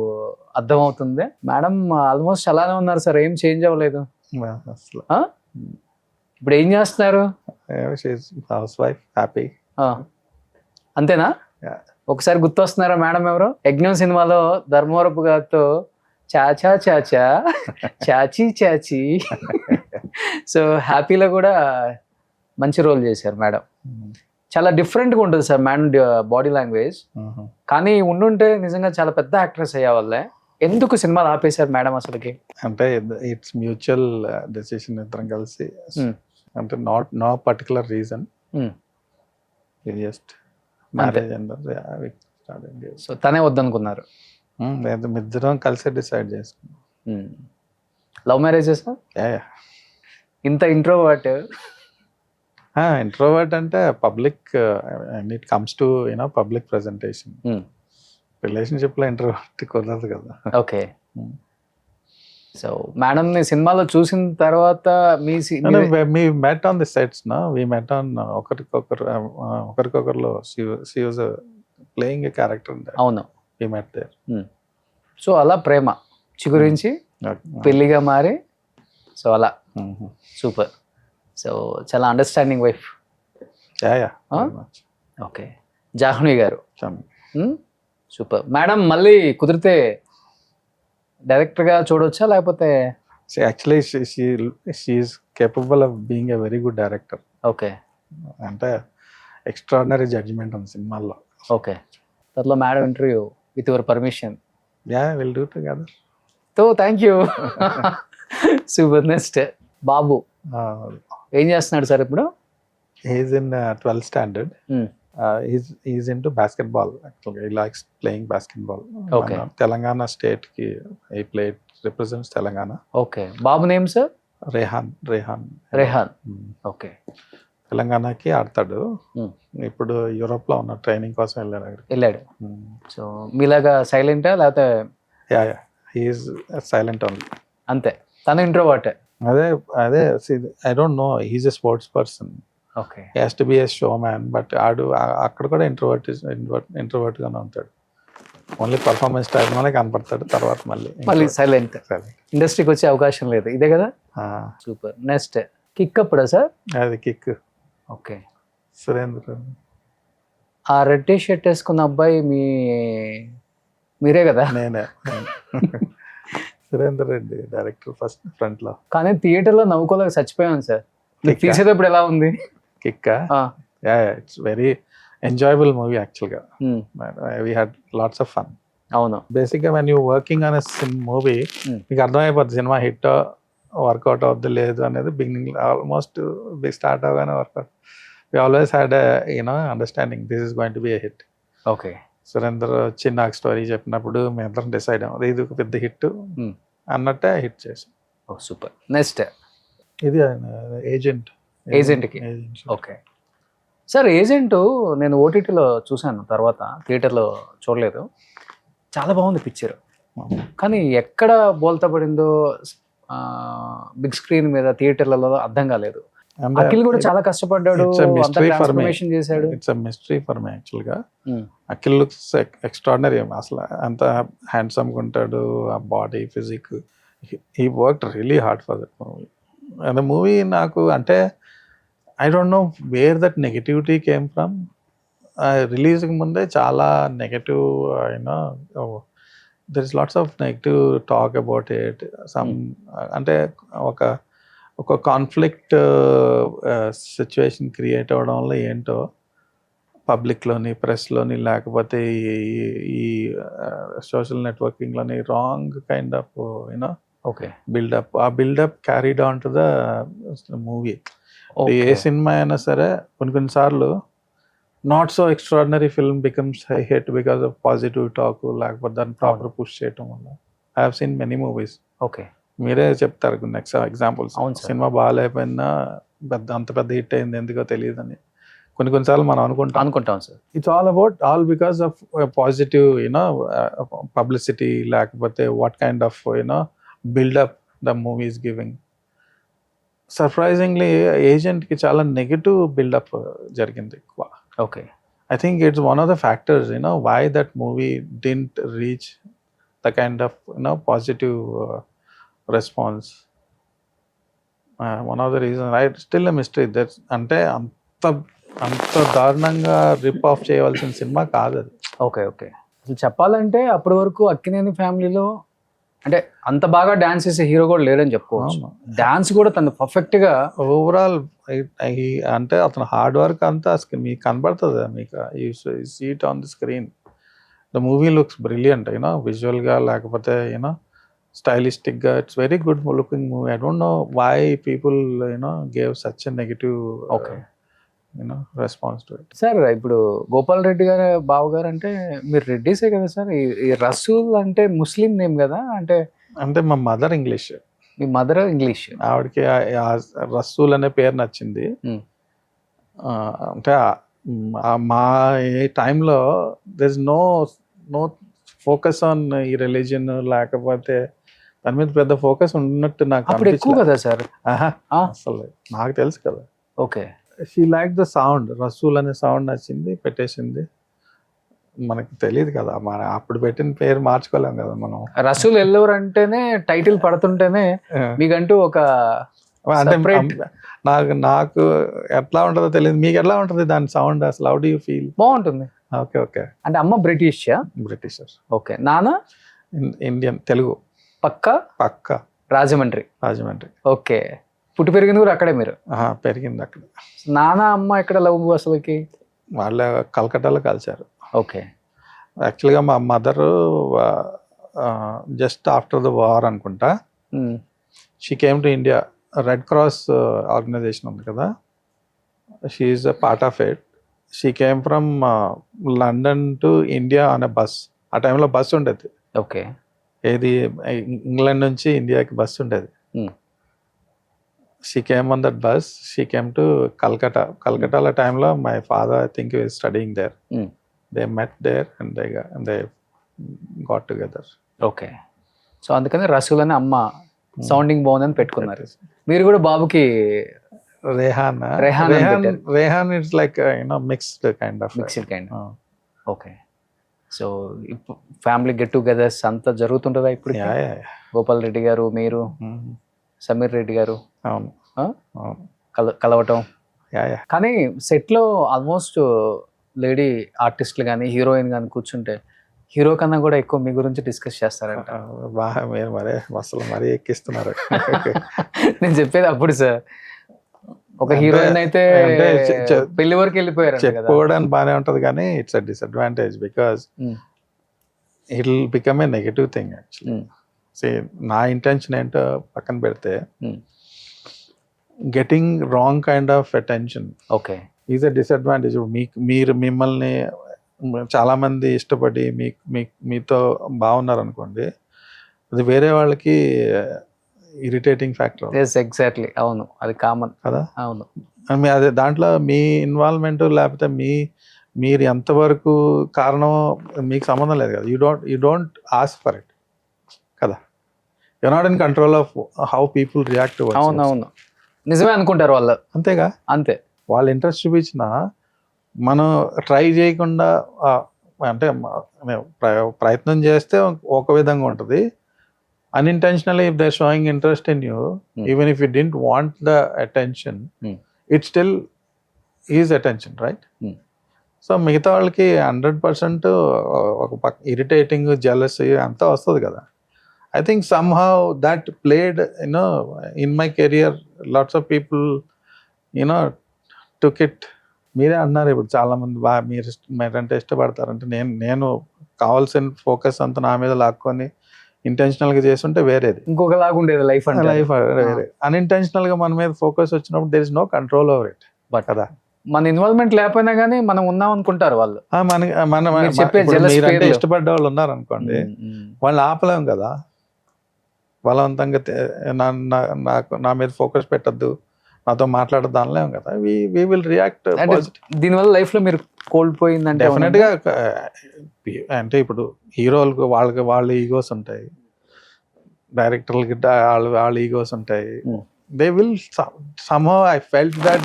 అర్థమవుతుంది. మేడం ఆల్మోస్ట్ అలానే ఉన్నారు సార్, ఏం చేంజ్ అవ్వలేదు. ఇప్పుడు ఏం చేస్తున్నారు? House wife, happy. అంతేనా? ఒకసారి గుర్తొస్తున్నారా మేడం ఎవరో? యజ్ఞం సినిమాలో ధర్మవరపు గారితో చాచా చాచా చాచీ చాచీ. సో హ్యాపీలో కూడా మంచి రోల్ చేశారు మేడం. చాలా డిఫరెంట్గా ఉంటుంది సార్ మేడం బాడీ లాంగ్వేజ్. కానీ ఉండుంటే నిజంగా చాలా పెద్ద యాక్ట్రెస్ అయ్యే వాళ్ళే. ఎందుకు సినిమాలు ఆపేశారు మేడం అసలుకి? అంటే ఇట్స్ మ్యూచువల్ డెసిషన్, ఇద్దరం కలిసి. అంటే no particular reason, just marriage. So తనే వద్దనుకున్నారు? ఇద్దరం కలిసి డిసైడ్ చేసుకున్నాం. Love marriages? ఇంత ఇంట్రోవర్ట్. ఇంట్రోవర్ట్ అంటే public, it comes to public presentation. Relationship లో ఇంట్రోవర్ట్ కుదరదు కదా. ఓకే. సో మేడం ని సినిమాలో చూసిన తర్వాత మీ met on the sets. We met on ఒకరికొకరులో she was playing a character. అవును, వి మెట్ దేర్. సో అలా ప్రేమ చిగురించి పెళ్లిగా మారి, సో అలా సూపర్. సో చాలా understanding wife. Okay. Jahnavi garu super. Madam మళ్ళీ కుదిరితే డైరెక్టర్గా చూడవచ్చా లేకపోతే? Actually she is capable of being a very good director. Okay. అంటే ఎక్స్ట్రాడినరీ జడ్జిమెంట్ ఉంది సినిమాల్లో. ఓకే. దాంట్లో madam interview with your permission. Will do together. So thank you. Super. Next బాబు ఏం చేస్తున్నాడు సార్ ఇప్పుడు? He's in 12th standard. He's into basketball. Actually, he likes playing basketball. Okay. Telangana state ki he played, represents Telangana. Okay. Babu name sir? Rehan. Okay. తెలంగాణకి ఆడతాడు. ఇప్పుడు Europe లో ఉన్న training కోసం వెళ్ళాడు. సో మీలాగా సైలెంటా లేకపోతే? He is silent only. అంతే. తను ఇంట్రోవర్ట్. అదే I don't know, he is a sports person. Okay. He has to be a showman. But అక్కడ కూడా ఇంట్రోవర్ట్ గానే ఉంటాడు. ఓన్లీ పర్ఫార్మెన్స్ టైం లోనే కనపడతాడు, తర్వాత మళ్ళీ సైలెంట్. ఇండస్ట్రీకి వచ్చే అవకాశం లేదు, ఇదే కదా. సూపర్. నెక్స్ట్ కిక్ అప్పుడా సార్? అది కిక్. ఓకే. సురేంద్ర. ఆ రెడ్ టీ షర్ట్ వేసుకున్న అబ్బాయి మీరే కదా? నేనే. Surender Reddy director first front లో. కానీ థియేటర్లో నవ్వుకోలేక చచ్చిపోయాను సార్. Kick-ఆ? తీసేటప్పుడు ఎలా ఉంది? Kick. It's very enjoyable movie యాక్చువల్గా. We had lots of fun. అవును. బేసిక్గా when you working on movie మీకు అర్థమైపోద్ది సినిమా హిట్ వర్కౌట్ అవుద్ది లేదు అనేది బిగినింగ్ ఆల్మోస్ట్ స్టార్ట్ అవగానే work out. We always had understanding this is going to be a hit. Okay. Surender వచ్చి నాకు స్టోరీ చెప్పినప్పుడు మేము అందరం డిసైడ్ అయ్యాం ఇది ఒక పెద్ద హిట్ అన్నట్టే హిట్ చేసాం. Oh super. నెక్స్ట్ ఇది ఏజెంట్. ఏజెంట్కి. Okay sir. ఏజెంట్ నేను ఓటీటీలో చూశాను, తర్వాత థియేటర్లో చూడలేదు. చాలా బాగుంది పిక్చర్, కానీ ఎక్కడ బోల్తా పడిందో బిగ్ స్క్రీన్ మీద థియేటర్లలో అర్థం కాలేదు. అఖిల్ కూడా చాలా కష్టపడ్డాడు, ట్రాన్స్ఫర్మేషన్ చేశాడు. It's a mystery for me యాక్చువల్గా. Akhil looks extraordinary. అసలు అంత హ్యాండ్సమ్గా ఉంటాడు, ఆ body physique. He worked really hard for that movie. And movie నాకు అంటే I don't know where that negativity came from. రిలీజ్కి ముందే చాలా negative there is lots of negative talk about it. Some అంటే ఒక కాన్ఫ్లిక్ట్ సిచ్యువేషన్ క్రియేట్ అవ్వడం వల్ల ఏంటో పబ్లిక్లోని ప్రెస్లోని లేకపోతే ఈ సోషల్ నెట్వర్కింగ్లోని wrong kind of okay buildup. ఆ buildup carried on to the movie. ఏ సినిమా అయినా సరే కొన్నిసార్లు not so extraordinary film becomes high hit because of positive talk, లేకపోతే దాన్ని ప్రాపర్ పుష్ చేయటం వల్ల. I have seen many movies. Okay. మీరే చెప్తారు కొన్ని ఎగ్జాంపుల్స్. సినిమా బాగాలేకపోయినా అంత పెద్ద హిట్ అయింది ఎందుకో తెలియదని కొన్నిసార్లు మనం అనుకుంటాం sir. It's all because of positive publicity, లేకపోతే what kind of buildup the movie is giving. Surprisingly ఏజెంట్కి చాలా నెగటివ్ బిల్డప్ జరిగింది ఎక్కువ. Okay. I think it's one of the factors, why that movie didn't reach the kind of, positive response. One of the reasons, it's still a mystery. That's ante అంత దారుణంగా rip off చేయవలసిన cinema కాదు అది. Okay. అసలు చెప్పాలంటే అప్పటి వరకు అక్కినేని ఫ్యామిలీలో అంటే అంత బాగా డాన్స్ చేసే హీరో కూడా లేడని చెప్పుకోవచ్చు. డాన్స్ కూడా తను పర్ఫెక్ట్ గా ఓవరాల్ అంటే అతను హార్డ్ వర్క్ అంతా మీకు కనబడుతుంది. మీకు see it on the screen. The movie looks brilliant, visual గా లేకపోతే స్టైలిస్టిక్ గా. It's very good looking movie. I don't know why people gave such a negative response to it. Sir ఇప్పుడు గోపాల్ రెడ్డి గారు బావ గారు అంటే మీరు రెడ్డిసే కదా సార్. ఈ రసూల్ అంటే ముస్లిం నేమ్ కదా? అంటే మా మదర్ ఇంగ్లీష్. మీ మదర్ ఇంగ్లీష్. ఆవిడకి రసూల్ అనే పేరు నచ్చింది. అంటే మా ఏ టైంలో there is no focus on ఈ రిలీజియన్, లేకపోతే దాని మీద పెద్ద ఫోకస్ ఉన్నట్టు నాకు ఎక్కువ కదా సార్. అసలు నాకు తెలుసు కదా. Okay. She like the sound, Rasool అనే సౌండ్ నచ్చింది, పెట్టేసింది. మనకి తెలియదు కదా, మన అప్పుడు పెట్టిన పేరు మార్చుకోలేం కదా మనం. రసూల్ ఎల్లూరు అంటేనే టైటిల్ పడుతుంటేనే మీకంటూ ఒక అంటే నాకు ఎట్లా ఉంటుందో తెలియదు, మీకు ఎట్లా ఉంటుంది దాని సౌండ్ అసలు? How do you feel? బాగుంటుంది. ఓకే. అంటే అమ్మ బ్రిటిషా? బ్రిటిషర్. ఓకే. నాన్న ఇండియన్, తెలుగు. పక్క రాజమండ్రి. ఓకే. పుట్టి పెరిగింది కూడా అక్కడే మీరు? పెరిగింది అక్కడ. నాన్న అమ్మ ఎక్కడ లవ్ అసలుకి? వాళ్ళ కలకట్టాలో కలిశారు. ఓకే. యాక్చువల్గా మా mother just after the war అనుకుంటా she came to India. Red Cross organisation ఉంది కదా, she is a part of it. She came from London to India on a bus. ఆ టైంలో బస్ ఉండేది. ఓకే. ఏది ఇంగ్లాండ్ నుంచి ఇండియాకి బస్ ఉండేది. She came on that bus. She came to Calcutta. Calcutta time lo my father, I think, was studying there. They met there and they got together. Okay. So అందుకని రసూల్ అని అమ్మ sounding బాగుందని పెట్టుకున్నారు. మీరు కూడా బాబుకి Rehan it's like mixed kind of. Okay. So ఇప్పుడు family get togethers అంతా జరుగుతుంటుందా ఇప్పుడు? గోపాల్ రెడ్డి గారు, మీరు, సమీర్ రెడ్డి గారు. అవును. కలవటం. యా యా కానీ సెట్లో ఆల్మోస్ట్ లేడీ ఆర్టిస్టులు కానీ హీరోయిన్ కానీ కూర్చుంటే హీరో కన్నా కూడా ఎక్కువ మీ గురించి డిస్కస్ చేస్తారంట. బాగా మీరు మరే అసలు మరీ ఎక్కిస్తున్నారు. నేను చెప్పేది అప్పుడు సార్, ఒక అంటే- హీరోయిన్ అయితే అంటే పెళ్లి వరకు వెళ్ళిపోయారు కదా. చెప్పుకోవడానికి బాగానే ఉంటది కానీ it's a disadvantage because Mm. It will become A negative thing actually. నా ఇంటెన్షన్ ఏంటో పక్కన పెడితే Mm. Getting wrong kind of attention okay. Is a disadvantage. మీరు మిమ్మల్ని చాలా మంది ఇష్టపడి మీతో బాగున్నారు అనుకోండి, అది వేరే వాళ్ళకి ఇరిటేటింగ్ ఫ్యాక్టర్ ఎస్ ఎగ్జాక్ట్లీ, అవును, అది కామన్ కదా. అవును. అదే దాంట్లో మీ ఇన్వాల్వ్మెంట్ లేకపోతే మీరు ఎంతవరకు కారణం మీకు సంబంధం లేదు కదా. You don't ask for it కదా. You not in control of how people react. అవును అవును, నిజమే అనుకుంటారు వాళ్ళు, అంతేగా. అంతే. వాళ్ళు ఇంట్రెస్ట్ చూపించిన మనం ట్రై చేయకుండా అంటే ప్రయత్నం చేస్తే ఒక విధంగా ఉంటుంది. unintentionally if they're showing interest in you, even if you didn't want the attention, it still is attention, right? So మిగతా వాళ్ళకి 100% ఒక ఇరిటేటింగ్ జెలసీ అంతా వస్తుంది కదా. I think somehow that played you know in my career. Lots of people you know took it. మీరే అన్నారు ఇప్పుడు చాలా మంది మీరంటే ఇష్టపడతారంటే నేను కావాల్సిన ఫోకస్ అంతా నా మీద లాక్కొని ఇంటెన్షనల్ గా చేస్తుంటే వేరేది, ఇంకొకలాగా ఉండేది లైఫ్ అంటే. లైఫ్ వేరే. అన్ఇంటెన్షనల్ గా మన మీద ఫోకస్ వచ్చినప్పుడు there is no control over it. But కదా, మన ఇన్వాల్వ్మెంట్ లేకపోయినా కానీ మనం ఉన్నాం అనుకుంటారు వాళ్ళు. మీరు చెప్పే jealous మీరంటే పేర్లు. ఇష్టపడ్డ వాళ్ళు ఉన్నారు అనుకోండి, వాళ్ళు ఆపలేం కదా. బలవంతంగా నా మీద ఫోకస్ పెట్టద్దు, నాతో మాట్లాడద్దు అనలేం కదా. We will react. దీనివల్ల లైఫ్ లో మీరు కోల్పోయిందంటే డెఫినెట్ గా అంటే ఇప్పుడు హీరోలకు వాళ్ళ ఈగోస్ ఉంటాయి, డైరెక్టర్లకి వాళ్ళ ఈగోస్ ఉంటాయి. They will somehow I felt that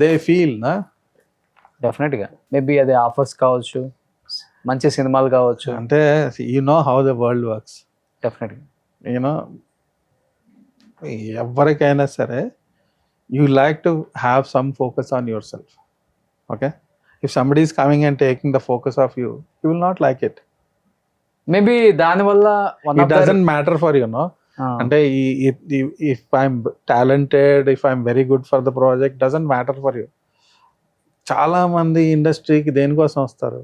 they feel na. Definite గా మేబీ అది ఆఫర్స్ కావచ్చు, మంచి సినిమాలు కావచ్చు. అంటే you know how the world works. Definite గా యూనో ఎవరికైనా సరే you like to have some focus on yourself. Okay, if somebody is coming and taking the focus of you will not like it. Maybe దాని వల్ల It doesn't matter for you, no. అంటే if I'm talented, if I'm very good for the project, doesn't matter for you. చాలా మంది ఇండస్ట్రీకి దేనికోసం వస్తారు?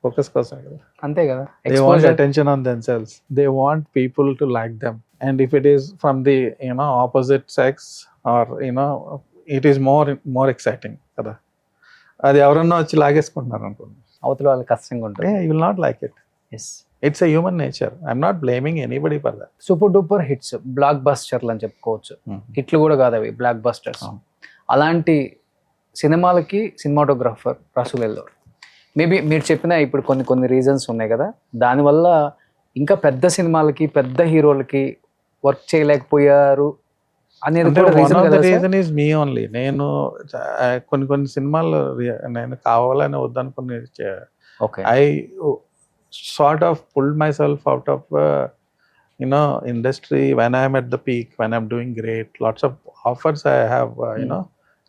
Focus కోసం కదా. అంతే కదా. They want attention on themselves. They want people to like them. And if it is from the opposite sex or it is more exciting కదా. అది ఎవరన్నా వచ్చి లాగేసుకుంటున్నారు అనుకోండి, అవతల వాళ్ళకి కష్టంగా ఉంటుంది. you will not like it. Yes, It's a human nature. I'm not blaming anybody for that. Super duper hits, బ్లాక్ బస్టర్లు అని చెప్పుకోవచ్చు. హిట్లు కూడా కాదు అవి, బ్లాక్ బస్టర్స్. అలాంటి సినిమాలకి సినిమాటోగ్రాఫర్ రసూల్ ఎల్లోర్. మేబీ మీరు చెప్పిన ఇప్పుడు కొన్ని రీజన్స్ ఉన్నాయి కదా, దానివల్ల ఇంకా పెద్ద సినిమాలకి పెద్ద హీరోలకి వర్క్ చేయలేకపోయారు అనేది కూడా one of the reason. reason is me only. నేను కొన్ని సినిమాలు నేను కావాలని వద్దనుకుని okay. I sort of pulled myself out of industry when I'm at the peak, when I'm doing great. Lots of offers I have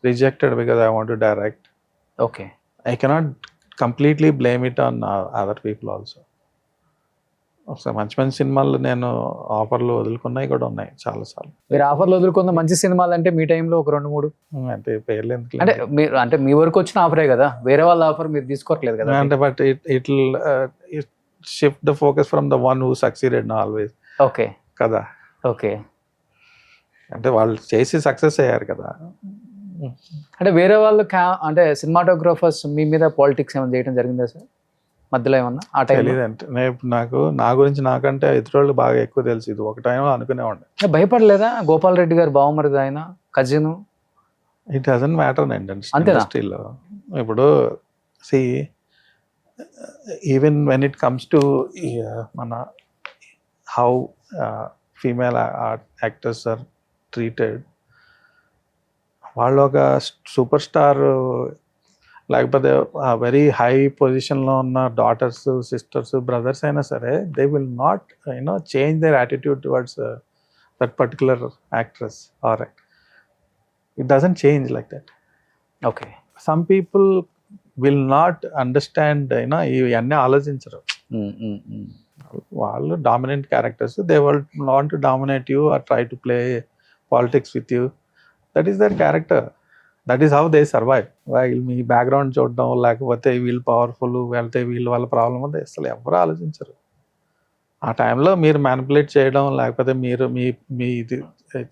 rejected because I want to direct. Okay. I cannot completely blame it on other people also. మంచి సినిమాలు నేను ఆఫర్లు వదులుకున్నాయి కూడా ఉన్నాయి చాలాసార్లు. మీరు ఆఫర్లు వదులుకున్న మంచి సినిమాలు అంటే మీ టైంలో ఒక 2-3 అంటే పేర్లు ఎందుకు, అంటే మీరు అంటే మీ వరకు వచ్చిన ఆఫరే కదా, వేరే వాళ్ళ ఆఫర్ మీరు తీసుకోవట్లేదు కదా. అంటే but it shift the focus from the one who succeeded always okay కదా. ఓకే. అంటే వాళ్ళు చేసి సక్సెస్ అయ్యారు కదా. అంటే వేరే వాళ్ళు అంటే సినిమాటోగ్రాఫర్స్ మీ మీద పాలిటిక్స్ ఏమైనా చేయడం జరిగిందా సార్ మధ్యలో ఏమన్నా ఆ టైం? తెలియదంటే నాకు నా గురించి నాకంటే ఇతరులకు బాగా ఎక్కువ తెలుసు. ఇది ఒక టైంలో అనుకునేవాడిని. భయపడలేదా? గోపాల్ రెడ్డి గారు బావమరిది, ఆయన కజిన్. ఇట్ డజంట్ మ్యాటర్ అండి ఇండస్ట్రీలో. ఇప్పుడు see even when it comes to మన how female actors are treated, వాళ్ళు ఒక సూపర్ స్టార్ లేకపోతే వెరీ హై పొజిషన్లో ఉన్న డాటర్స్, సిస్టర్స్, బ్రదర్స్ అయినా సరే they will not change their attitude towards that particular actress or it doesn't change like that. Okay. Some people will not understand ఇవన్నీ ఆలోచించరు. వాళ్ళు dominant characters, they want to dominate you or try to play politics with you. That is there character, that is how they survive. వీళ్ళు మీ background చూడడం, లేకపోతే వీళ్ళు powerful వెళ్తే వీళ్ళు వాళ్ళ ప్రాబ్లం ఉంది అసలు ఎవరు ఆలోచించరు. ఆ టైంలో మీరు మ్యానిపులేట్ చేయడం, లేకపోతే మీరు మీ ఇది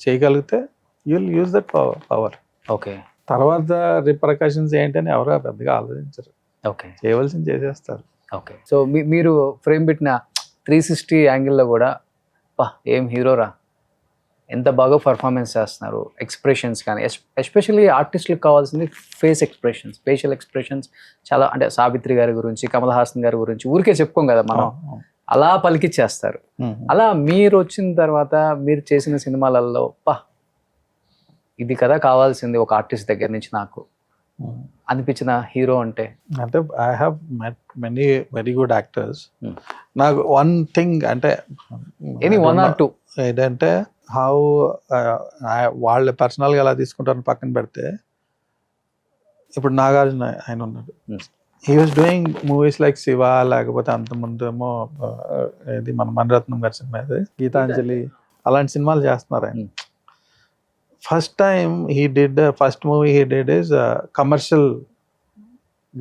చేయగలిగితే you will use that power. Okay. తర్వాత రిపర్కషన్స్ ఏంటని ఎవరు పెద్దగా ఆలోచించరు. ఓకే. చేయవలసింది చేసేస్తారు. ఓకే. సో మీరు ఫ్రేమ్ పెట్టిన 360 యాంగిల్లో కూడా ఏం హీరోరా, ఎంత బాగా పర్ఫార్మెన్స్ చేస్తున్నారు, ఎక్స్ప్రెషన్స్ కానీ, ఎస్పెషల్లీ ఆర్టిస్టులకు కావాల్సింది ఫేస్ ఎక్స్ప్రెషన్స్, ఫేషియల్ ఎక్స్ప్రెషన్స్ చాలా. అంటే సావిత్రి గారి గురించి, కమల్ హాసన్ గారి గురించి ఊరికే చెప్పుకోం కదా మనం, అలా పలికిచ్చేస్తారు. అలా మీరు వచ్చిన తర్వాత మీరు చేసిన సినిమాలలో ఇది కదా కావాల్సింది ఒక ఆర్టిస్ట్ దగ్గర నుంచి నాకు అనిపించిన హీరో అంటే I have met many very good actors. నాకు వన్ థింగ్ అంటే ఎనీ 1 or 2 ఏంటంటే హౌ వాళ్ళు పర్సనల్గా ఎలా తీసుకుంటారని పక్కన పెడితే, ఇప్పుడు నాగార్జున ఆయన ఉన్నాడు, he was doing movies like Shiva, లేకపోతే అంతకుముందు ఏమో ఇది మన మణిరత్నం గారి సినిమా గీతాంజలి, అలాంటి సినిమాలు చేస్తున్నారు ఆయన. First time first movie he did is commercial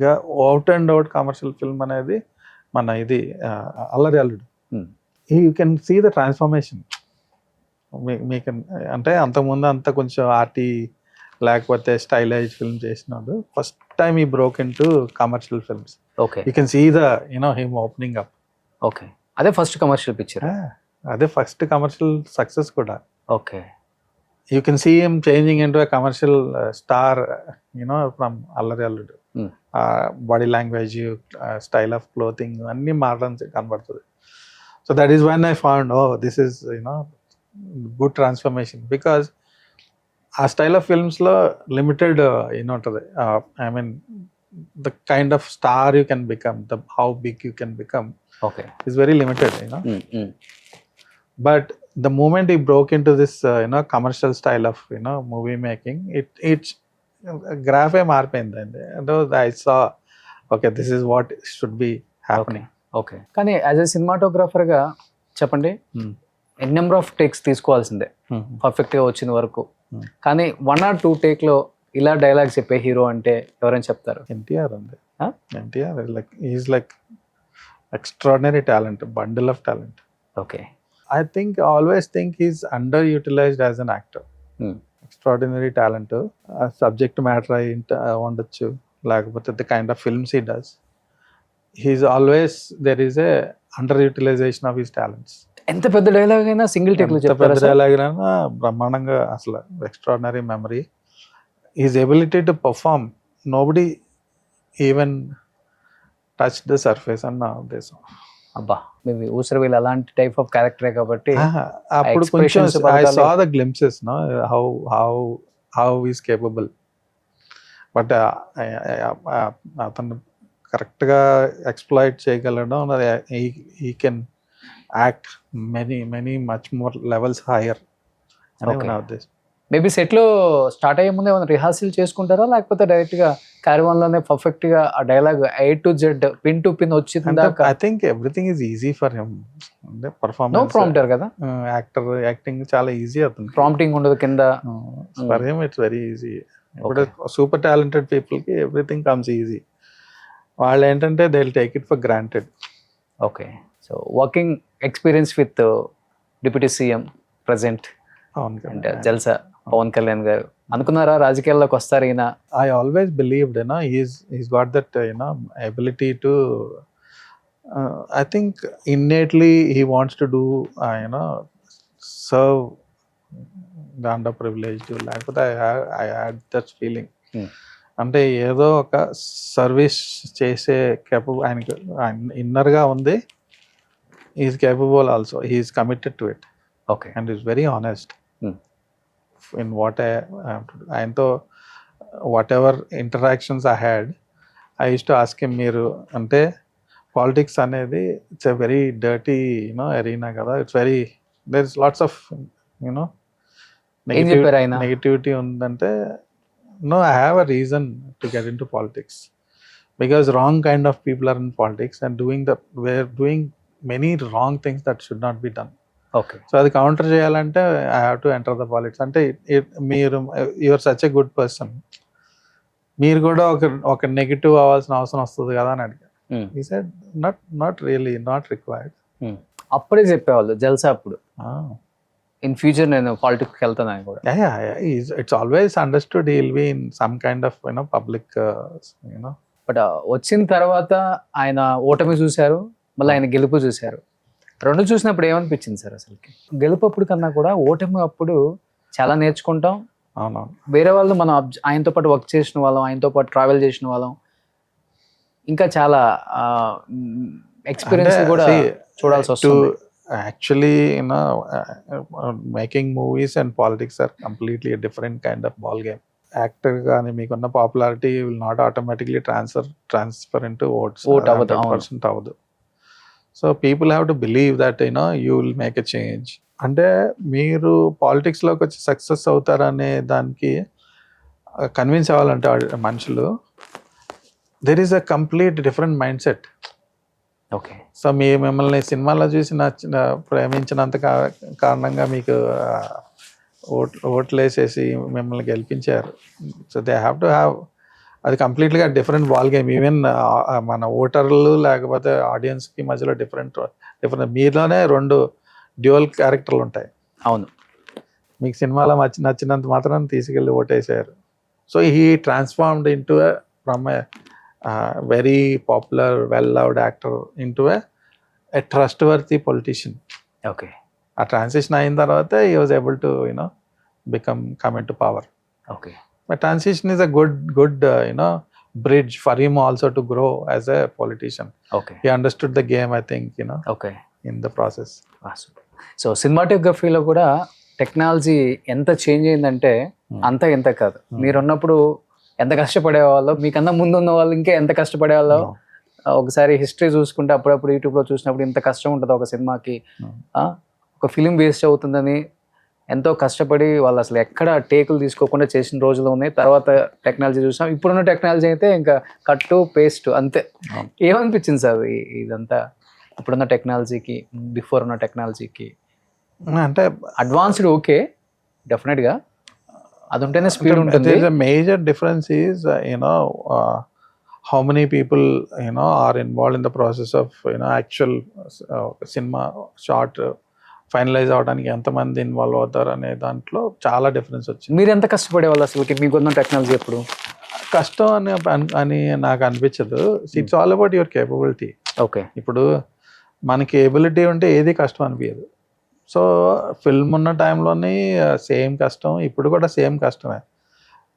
గా, out and out commercial film అనేది మన ఇది Allari Alludu. You can see the transformation. మీకు అంటే అంతకుముందు అంతా కొంచెం ఆర్టీ లేకపోతే స్టైలైజ్ ఫిల్మ్ చేసినాడు. First time he broke in to commercial films. Okay. You can see the him opening up. Okay. అదే ఫస్ట్ కమర్షియల్ పిక్చర్, అదే ఫస్ట్ కమర్షియల్ సక్సెస్ కూడా. Okay. You can see him changing into a commercial star, from Allari Alludu. Body language, style of clothing, anni maradam kanbadutadi. So that is when I found, this is good transformation, because a style of films lo limited untadi. I mean, the kind of star you can become, how big you can become, okay, is very limited, But the moment he broke into this commercial style of movie making, it's graph మారిపోయిందండి. And I saw, okay, this is what should be happening. Okay. కానీ as a సినిమాటోగ్రాఫర్గా చెప్పండి, number of takes తీసుకోవాల్సిందే పర్ఫెక్ట్గా వచ్చిన వరకు. కానీ 1 or 2 టేక్లో ఇలా dialogue చెప్పే hero అంటే ఎవరైనా చెప్తారు? ఎన్టీఆర్ అండి. NTR is like extraordinary talent, bundle of talent. Okay. I always think he's underutilized as an actor. Extraordinary talent. Subject matter ఉండొచ్చు, లేకపోతే the kind of films he does. He's always, there is a underutilization of his talents. ఎంత పెద్ద dialogue అయినా single take లో చెప్తారా? పెద్ద dialogue అయినా బ్రహ్మాండంగా, అసలు extraordinary memory. His ability to perform, nobody even touched the surface అన్న ఉద్దేశం. అబ్బా, మేబీ ఊసరవేలు అలాంటి టైప్ ఆఫ్ క్యారెక్టరే కాబట్టి అప్పుడు కొంచెం I saw the glimpses how is capable. But అతను కరెక్ట్గా ఎక్స్ప్లాయిట్ చేయగలడం, he can act many much more levels higher అని నా ఉద్దేశం. మేబీ సెట్లో స్టార్ట్ అయ్యే ముందు ఏమైనా రిహార్సల్ చేసుకుంటారా, లేకపోతే డైరెక్ట్గా క్యారవాన్లోనే పర్ఫెక్ట్గా ఆ dialogue A to Z pin to pin వచ్చిందా? I think everything is easy for him. అంటే పర్ఫార్మెన్స్, నో ప్రాంప్టర్ కదా, యాక్టింగ్ చాలా ఈజీ అవుతుంది, ప్రాంప్టింగ్ ఉండదు కింద. For him it's very easy. ఇప్పుడు సూపర్ టాలెంటెడ్ పీపుల్కి ఎవ్రీథింగ్ కమ్స్ ఈజీ. వాళ్ళు ఏంటంటే they will take it for granted. Okay. So working experience with deputy CM present and Jalsa Pawan Kalyan గారు, అనుకున్నారా రాజకీయాల్లోకి వస్తారు ఈయన? I always believed, he's got that, ability to, I think innately he wants to do, serve the underprivileged. లేకపోతే I had that feeling. అంటే ఏదో ఒక service చేసే కేపబుల్ ఆయనకి ఇన్నర్గా ఉంది. Is capable also, he's committed to it. Okay. And is very honest in what I have to do. ఆయనతో what interactions I had, I use to ask him, మీరు అంటే పాలిటిక్స్ అనేది it's a very dirty arena కదా, it's very, there is lots of you know ఏం చెప్పారు ఆయన? Negativity ఉందంటే no, I have a reason to get in to politics because wrong kind of people are in politics and doing many wrong things that should not be done. Okay. So అది counter చేయాలంటే I have to enter the politics. అంటే మీరు you are such a good person, మీరు కూడా ఒక negative అవ్వాల్సిన అవసరం వస్తుంది కదా అని అడిగారు. ఈ said not really, not required. అప్పుడే చెప్పేవాళ్ళు జల్సా అప్పుడు, ఇన్ ఫ్యూచర్ నేను పాలిటిక్స్కి వెళ్తానని కూడా. It's always understood he will be in some kind of public but వచ్చిన తర్వాత ఆయన ఓటమి చూశారు, మళ్ళీ ఆయన గెలుపు చూశారు. రెండు చూసినప్పుడు ఏమనిపించింది సార్ అసలుకి? గెలుపు అప్పుడు కన్నా కూడా ఓటమి అప్పుడు చాలా నేర్చుకుంటాం. అవునవును. వేరే వాళ్ళు మనం ఆయనతో పాటు వర్క్ చేసిన వాళ్ళం, ఆయనతో పాటు ట్రావెల్ చేసిన వాళ్ళం, ఇంకా చాలా ఎక్స్పీరియన్స్ కూడా చూడాల్సి వస్తుంది. Actually, making movies and politics are completely a different kind of ball game. Actor gaani meekuన్న popularity will not automatically transfer into votes. Vote avadu, 100% avadu. So people have to believe that you will make a change. అంటే మీరు politics లోకి వచ్చి success అవుతారనే దానికి convince అవ్వాలంటే మనుషులు, there is a complete different mind set. Okay. So మిమ్మల్ని సినిమాలో చూసి ప్రేమించినంత కారణంగా మీకు ఓట్లు వేసేసి మిమ్మల్ని గెలిపించారు. So they have to have, అది కంప్లీట్గా డిఫరెంట్ బాల్ గేమ్. ఈవెన్ మన ఓటర్లు లేకపోతే ఆడియన్స్కి మధ్యలో డిఫరెంట్ మీలోనే 2 డ్యూయల్ క్యారెక్టర్లు ఉంటాయి. అవును. మీకు సినిమాలో నచ్చినంత మాత్రం తీసుకెళ్ళి ఓటేసారు. So he transformed into from a very popular, well-loved actor into a trustworthy politician. Okay. A transition అయిన తర్వాత he was able to come into power. Okay. But transition is a good bridge for him also to grow as a politician. Okay. He understood the game, I think, Okay. in the process. So సినిమాటోగ్రఫీలో కూడా technology ఎంత change అయిందంటే అంత ఎంత కాదు. మీరున్నప్పుడు ఎంత కష్టపడేవాళ్ళు, మీకన్నా ముందు ఉన్న వాళ్ళు ఇంకా ఎంత కష్టపడేవాళ్ళు. ఒకసారి హిస్టరీ చూసుకుంటే అప్పుడప్పుడు యూట్యూబ్లో చూసినప్పుడు ఇంత కష్టం ఉంటుంది ఒక సినిమాకి, ఒక ఫిలిం వేస్ట్ అవుతుందని ఎంతో కష్టపడి వాళ్ళు అసలు ఎక్కడ టేకులు తీసుకోకుండా చేసిన రోజులు ఉన్నాయి. తర్వాత టెక్నాలజీ చూసాం, ఇప్పుడున్న టెక్నాలజీ అయితే ఇంకా కట్టు పేస్ట్ అంతే. ఏమనిపించింది సార్ ఇదంతా ఇప్పుడున్న టెక్నాలజీకి బిఫోర్ ఉన్న టెక్నాలజీకి? అంటే అడ్వాన్స్డ్ ఓకే, డెఫినెట్గా అది ఉంటేనే స్పీడ్ ఉంటుంది. The major difference is how many people are involved in the process of actual cinema shot finalise అవడానికి ఎంతమంది ఇన్వాల్వ్ అవుతారు అనే దాంట్లో చాలా డిఫరెన్స్ వచ్చింది. మీరు ఎంత కష్టపడేవాళ్ళు అసలు మీకున్న టెక్నాలజీ? ఎప్పుడు కష్టం అని నాకు అనిపించదు. It's all about your capability. Okay. ఇప్పుడు మనకి ఎబిలిటీ ఉంటే ఏది కష్టం అనిపించదు. సో ఫిల్మ్ ఉన్న టైంలోని సేమ్ కష్టం, ఇప్పుడు కూడా సేమ్ కష్టమే.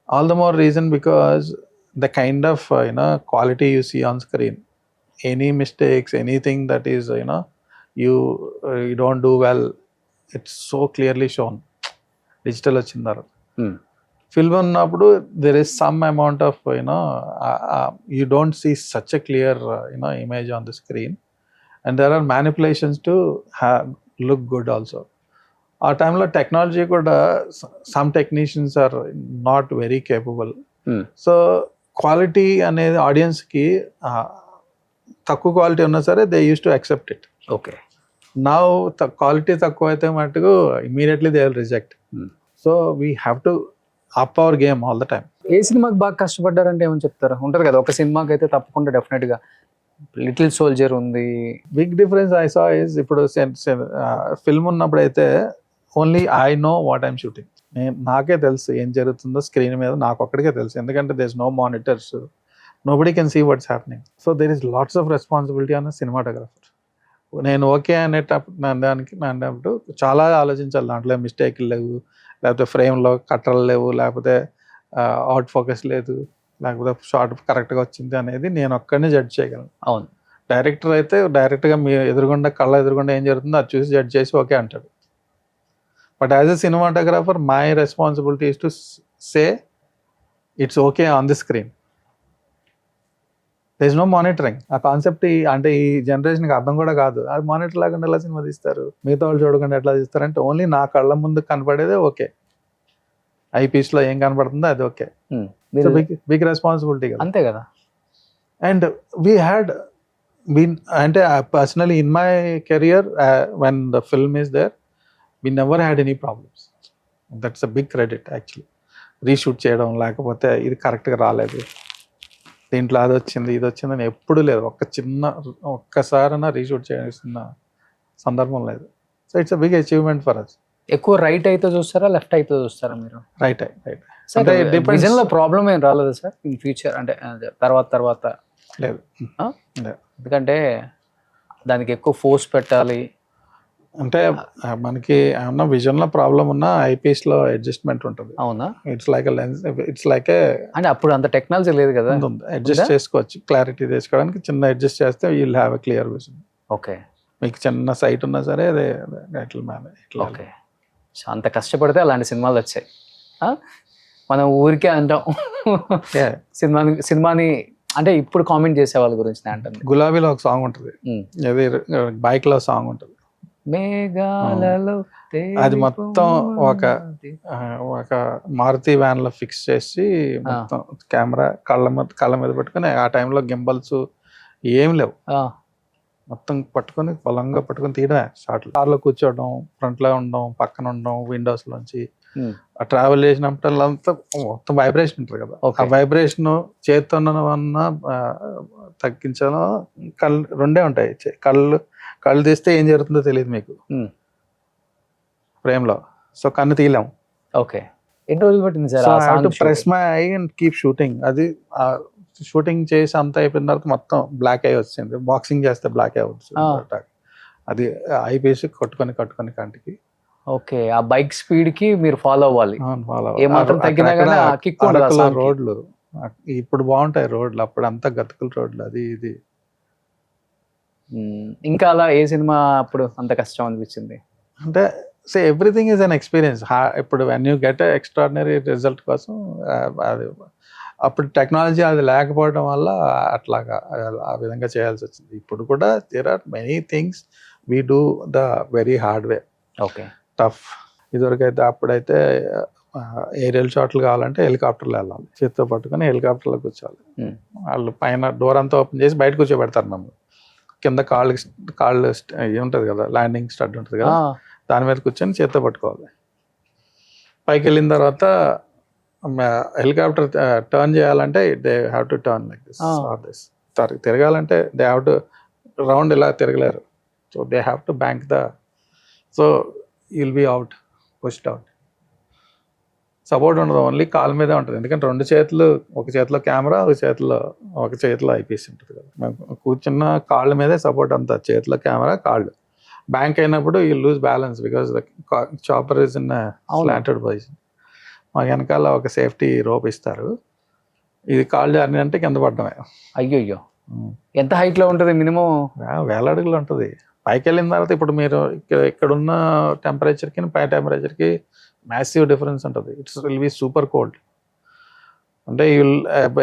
All the more reason because the kind of quality you see on screen, any mistakes, anything that is you don't do well, it's so clearly shown. Digital వచ్చిన తర్వాత film ఉన్నప్పుడు there is some amount of you don't see such a clear image on the screen, and there are manipulations to look good also. ఆ టైంలో technology కూడా some technicians are not very capable. So quality అనేది ఆడియన్స్కి తక్కువ quality ఉన్నా సరే they use to accept it. Okay. Now quality తక్కువ అయితే మటుకు immediately they will reject. So we have to up our game all the time. ఏ సినిమాకి బాగా కష్టపడ్డారంటే ఏమని చెప్తారా? ఉంటారు కదా, ఒక సినిమాకి అయితే తప్పకుండా డెఫినెట్గా లిటిల్ సోల్జర్ ఉంది. Big difference I saw is, ఇప్పుడు ఫిల్మ్ ఉన్నప్పుడు అయితే only I know what I'm shooting. నాకే తెలుసు ఏం జరుగుతుందో స్క్రీన్ మీద, నాకు ఒక్కడికే తెలుసు. ఎందుకంటే there is no monitors, nobody can see what's happening. So there is lots of responsibility on cinematographer. నేను ఓకే అనేటప్పుడు చాలా ఆలోచించాలి. దాంట్లో మిస్టేక్లు లేవు, లేకపోతే ఫ్రేమ్లో కట్టలు లేవు, లేకపోతే అవుట్ ఫోకస్ లేదు, లేకపోతే షార్ట్ కరెక్ట్గా వచ్చింది అనేది నేను ఒక్కడినే జడ్జ్ చేయగలను. అవును. డైరెక్టర్ అయితే డైరెక్ట్గా మీ ఎదురుగుండా కళ్ళ ఎదురుగుండా ఏం జరుగుతుందో అది చూసి జడ్జ్ చేసి ఓకే అంటాడు. But as a cinematographer my responsibility is to say it's okay on the screen. There's no monitoring. ఆ కాన్సెప్ట్ అంటే ఈ జనరేషన్కి అర్థం కూడా కాదు. అది మానిటర్ లేకుండా ఎలా సినిమా తీస్తారు, మిగతా వాళ్ళు చూడకుండా ఎట్లా తీస్తారు అంటే ఓన్లీ నా కళ్ళ ముందు కనపడేదే ఓకే, ఐపీస్లో ఏం కనపడుతుందో అది ఓకే. బిగ్ రెస్పాన్సిబిలిటీ కదా. అంతే కదా. అండ్ వీ హ్యాడ్ బీన్ అంటే personally in my career when the film is there we never had any problems. That's a big credit actually. Reshoot చేయడం, లేకపోతే ఇది కరెక్ట్గా రాలేదు, దీంట్లో అది వచ్చింది ఇది వచ్చింది అని ఎప్పుడు లేదు. ఒక్కసారైనా రీషూట్ చేయాల్సిన సందర్భం లేదు. So it's a big achievement for us. ఎక్కువ రైట్ అయితే చూస్తారా, లెఫ్ట్ అయితే చూస్తారా మీరు? రైట్. అంటే విజన్ లో ప్రాబ్లం ఏం రాలేదు సార్ ఇన్ ఫ్యూచర్, అంటే తర్వాత లేదు. ఎందుకంటే దానికి ఎక్కువ ఫోర్స్ పెట్టాలి అంటే మనకి ఏమన్నా విజన్ లో ప్రాబ్లం ఉన్నా ఐపీఎస్ లో అడ్జస్ట్మెంట్ ఉంటుంది. అవునా? It's like lens, it's like అంటే అప్పుడు అంత టెక్నాలజీ లేదు కదా. అడ్జస్ట్ చేసుకోవచ్చు, క్లారిటీ తెచ్చుకోవడానికి చిన్న అడ్జస్ట్ చేస్తే you will have a clear vision. Okay. మీకు చిన్న సైట్ ఉన్నా సరే అదే ఓకే. అంత కష్టపడితే అలాంటి సినిమాలు వచ్చాయి. మనం ఊరికే అంటాం సినిమాని అంటే ఇప్పుడు కామెంట్ చేసే వాళ్ళ గురించి అంటుంది. గులాబీలో ఒక సాంగ్ ఉంటుంది, అది బైక్ లో సాంగ్ ఉంటుంది, మేఘాలలో అది మొత్తం ఒక మారుతి వ్యాన్ లో ఫిక్స్ చేసి మొత్తం కెమెరా కళ్ళ మీద పెట్టుకుని, ఆ టైంలో గింబల్స్ ఏం లేవు, మొత్తం పట్టుకొని బలంగా పట్టుకొని తీయడమే షార్ట్లు. కార్లో కూర్చోవడం, ఫ్రంట్ లో ఉండడం, పక్కన ఉండడం, విండోస్ లోంచి ట్రావెల్ చేసినప్పుడల్లా అంతా మొత్తం వైబ్రేషన్ ఉంటుంది కదా. ఆ వైబ్రేషన్ చేతితో తగ్గించడం, కళ్ళు రెండే ఉంటాయి. కళ్ళు తీస్తే ఏం జరుగుతుందో తెలియదు మీకు ఫ్రేమ్ లో, సో కన్ను తీయలేము. ఓకే. ఎన్ని రోజులు పట్టింది sir? Press my I and keep shooting. అది షూటింగ్ చేసి అంతా అయిపోయిన తర్వాత మొత్తం బ్లాక్ అయి వచ్చింది. బాక్సింగ్ చేస్తే బ్లాక్ అయి వచ్చింది. అది ఐపీఎస్ కట్టుకొని కంటికి. ఓకే. ఆ బైక్ స్పీడ్ కి మీరు ఫాలో అవ్వాలి. ఏమాత్రం తగ్గినా కానీ ఆ కిక్ ఉండదు. రోడ్లు ఇప్పుడు బాగుంటాయి రోడ్లు, అప్పుడు అంతా గతుకుల రోడ్లు, అది ఇది. ఇంకా అలా ఏ సినిమా అప్పుడు అంత కష్టం అనిపించింది? అంటే ఎవ్రీథింగ్ ఈజ్ అన్ ఎక్స్పీరియన్స్. ఇప్పుడు when you get extraordinary result కోసం అది అప్పుడు టెక్నాలజీ అది లేకపోవడం వల్ల అట్లాగా ఆ విధంగా చేయాల్సి వచ్చింది. ఇప్పుడు కూడా there are many things we do the very hard way. Okay. Tough. ఇదివరకైతే అప్పుడైతే ఏరియల్ షాట్లు కావాలంటే హెలికాప్టర్లో వెళ్ళాలి, చేతితో పట్టుకొని హెలికాప్టర్లో కూర్చోవాలి. వాళ్ళు పైన డోర్ అంతా ఓపెన్ చేసి బయట కూర్చోబెడతారు మమ్మల్ని. కింద కాళ్ళు ఉంటుంది కదా, ల్యాండింగ్ స్టడ్ ఉంటుంది కదా, దాని మీద కూర్చొని చేతితో పట్టుకోవాలి. పైకి వెళ్ళిన తర్వాత హెలికాప్టర్ టర్న్ చేయాలంటే they have to turn like this or this. తిరగాలంటే దే హ్యావ్ టు రౌండ్ ఇలా తిరగలేరు. So they have to bank so you'll be out, pushed out. Support ఉండదు, ఓన్లీ కాళ్ళ మీదే ఉంటుంది. ఎందుకంటే రెండు చేతులు, ఒక చేతిలో కెమెరా, ఒక చేతిలో ఐపీఎస్ ఉంటుంది కదా. మేము కూర్చున్న కాళ్ళ మీదే సపోర్ట్ అంతా, చేతిలో కెమెరా, కాళ్ళు. బ్యాంక్ అయినప్పుడు you lose balance because the chopper is in slanted position. మాకు వెనకాల ఒక సేఫ్టీ రోప్ ఇస్తారు, ఇది కాళ్ళు జారినంటే కింద పడ్డమే. అయ్యో, ఎంత హైట్ లో ఉంటుంది? మినిమం 1000 అడుగులు ఉంటుంది. పైకి వెళ్ళిన తర్వాత ఇప్పుడు మీరు ఇక్కడున్న టెంపరేచర్కి పై టెంపరేచర్కి మ్యాసివ్ డిఫరెన్స్ ఉంటుంది. It's will be super cold. అంటే you will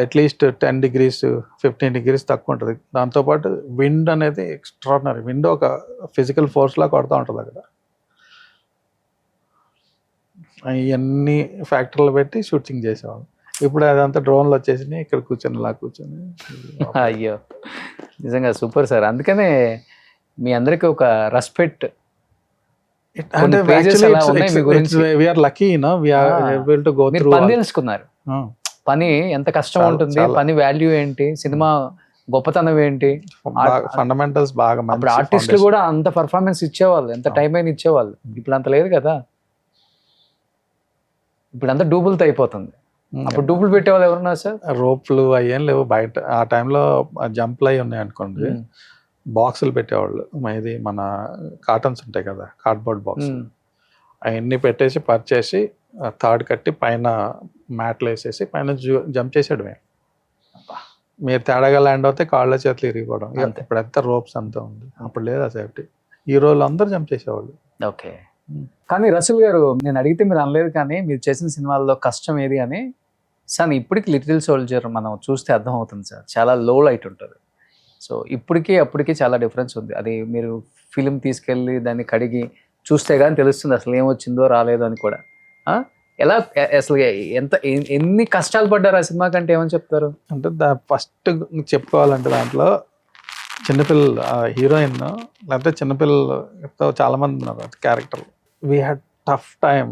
at least 10 degrees 15 degrees తక్కువ ఉంటుంది. దాంతోపాటు విండ్ అనేది ఎక్స్ట్రాడినరీ. విండ్ ఒక ఫిజికల్ ఫోర్స్లా కొడుతూ ఉంటుంది అక్కడ. ఇవన్నీ ఫ్యాక్టర్లు పెట్టి షూటింగ్ చేసేవాళ్ళం. ఇప్పుడు అదంతా డ్రోన్లు వచ్చేసి ఇక్కడ కూర్చొని ఇలా కూర్చొని. అయ్యో, నిజంగా సూపర్ సార్. అందుకనే మీ అందరికి ఒక రెస్పెక్ట్. తెలుసుకున్నారు పని ఎంత కష్టం ఉంటుంది, పని వాల్యూ ఏంటి, సినిమా గొప్పతనం ఏంటి, ఫండమెంటల్స్ బాగా. అప్పుడు ఆర్టిస్టులు కూడా అంత పర్ఫార్మెన్స్ ఇచ్చేవాళ్ళు, ఎంత టైం అయినా ఇచ్చేవాళ్ళు. ఇప్పుడు అంత లేదు కదా. ఇప్పుడు అంతా డూబుల్తో అయిపోతుంది. అప్పుడు డూబుల్ పెట్టేవాళ్ళు ఎవరున్నారు సార్? రోప్లు అయ్యేం లేవు బయట. ఆ టైంలో జంప్లు అయి ఉన్నాయి అనుకోండి, బాక్సులు పెట్టేవాళ్ళు. ఇది మన కాటన్స్ ఉంటాయి కదా, కార్డ్బోర్డ్ బాక్స్, అవన్నీ పెట్టేసి పరిచేసి థర్డ్ కట్టి పైన మ్యాట్లు వేసేసి పైన జంప్ చేసేయడమే. మీరు తేడాగా ల్యాండ్ అవుతే కాళ్ళ చేతులు ఇరిగిపోవడం. ఇప్పుడు ఎంత రోప్స్ అంతా ఉంది, అప్పుడు లేదా సేఫ్టీ. ఈ రోజులు అందరూ జంప్ చేసేవాళ్ళు. ఓకే. కానీ రసూల్ గారు, నేను అడిగితే మీరు అనలేదు, కానీ మీరు చేసిన సినిమాల్లో కష్టం ఏది అని సార్ ఇప్పటికి లిటిల్ సోల్జర్ మనం చూస్తే అర్థం అవుతుంది సార్, చాలా లో లైట్ ఉంటుంది. సో ఇప్పటికీ అప్పటికి చాలా డిఫరెన్స్ ఉంది. అది మీరు ఫిలిం తీసుకెళ్ళి దాన్ని కడిగి చూస్తే కానీ తెలుస్తుంది అసలు ఏమొచ్చిందో రాలేదో అని కూడా. ఎలా అసలు ఎంత ఎన్ని కష్టాలు పడ్డారు ఆ సినిమా కంటే ఏమని చెప్తారు? అంటే ఫస్ట్ చెప్పుకోవాలంటే దాంట్లో చిన్నపిల్లలు హీరోయిన్ లేకపోతే చిన్నపిల్లలతో చాలా మంది ఉన్నారు character. We had tough time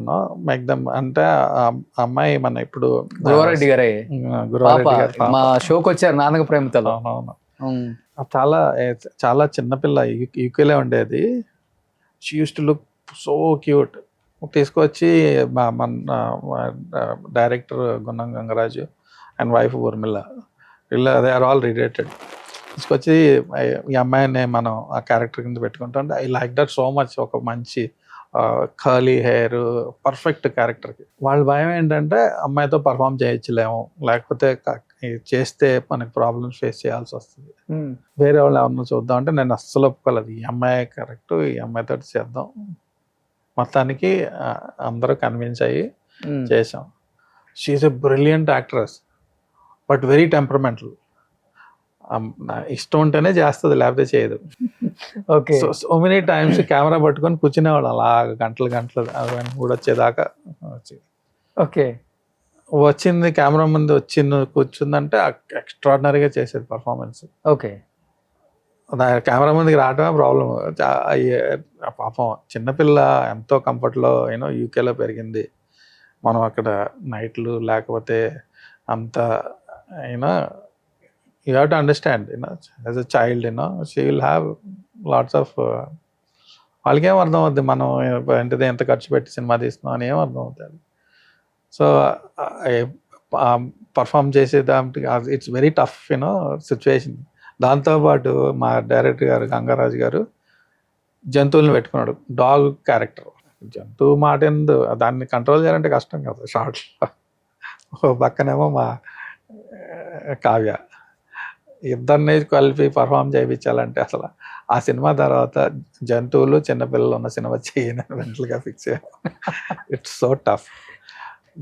make them. అంటే ఆ అమ్మాయి మన ఇప్పుడు గురవారెడ్డి గారే గురవారెడ్డి గారి పాప. మా షోకి వచ్చారు నాన్నక ప్రేమతలో. అవునవును. చాలా చాలా చిన్నపిల్ల యూకేలో ఉండేది. She use to look so cute. తీసుకొచ్చి మన director గున్నం Gangaraju and wife Urmila వీళ్ళు దే ఆర్ ఆల్ రిలేటెడ్. తీసుకొచ్చి ఈ అమ్మాయిని మనం ఆ క్యారెక్టర్ కింద పెట్టుకుంటాం. I like that so much. ఒక మంచి కర్లీ హెయిర్, పర్ఫెక్ట్ క్యారెక్టర్కి. వాళ్ళ భయం ఏంటంటే అమ్మాయితో పర్ఫామ్ చేయించలేము, లేకపోతే చేస్తే మనకి ప్రాబ్లమ్స్ ఫేస్ చేయాల్సి వస్తుంది. వేరే వాళ్ళు ఎవరన్నా చూద్దాం అంటే నేను అస్సలు ఒప్పుకోలేదు. ఈ అమ్మాయి కరెక్ట్, ఈ అమ్మాయితో చేద్దాం. మొత్తానికి అందరూ కన్విన్స్ అయ్యి చేసాం. She's a brilliant actress but very temperamental. ఇష్టం ఉంటేనే చేస్తుంది, లేకపోతే చేయదు. Okay. So many times camera పట్టుకొని కూర్చునేవాడు అలా గంటలు అవన్నీ కూడా వచ్చేదాకా. ఓకే. వచ్చింది కెమెరా ముందు కూర్చుందంటే ఎక్స్ట్రాడినరీగా చేసేది పర్ఫార్మెన్స్. ఓకే. కెమెరా ముందుకి రావడమే ప్రాబ్లం. పాపం చిన్నపిల్ల ఎంతో కంఫర్ట్లో యూకేలో పెరిగింది. మనం అక్కడ నైట్లు లేకపోతే అంత you have to understand as a child she will have lots of. వాళ్ళకేం అర్థం అవుద్ది మనం ఏంటిది ఎంత ఖర్చు పెట్టి సినిమా తీస్తున్నాం అని ఏం అర్థం అవుతుంది. సో పర్ఫామ్ చేసేదానికి ఇట్స్ వెరీ టఫ్ సిచ్యువేషన్. దాంతోపాటు మా డైరెక్టర్ గారు గంగరాజు గారు జంతువులను పెట్టుకున్నాడు. Dog character. జంతువు మాట ఎందు దాన్ని కంట్రోల్ చేయాలంటే కష్టం కదా షార్ట్లో. ఓ పక్కనేమో మా కావ్య, ఇద్దరిని కలిపి పర్ఫామ్ చేయించాలంటే అసలు ఆ సినిమా తర్వాత జంతువులు చిన్నపిల్లలు ఉన్న సినిమా చేయని వెంటలుగా ఫిక్స్ అయ్యాం. It's so tough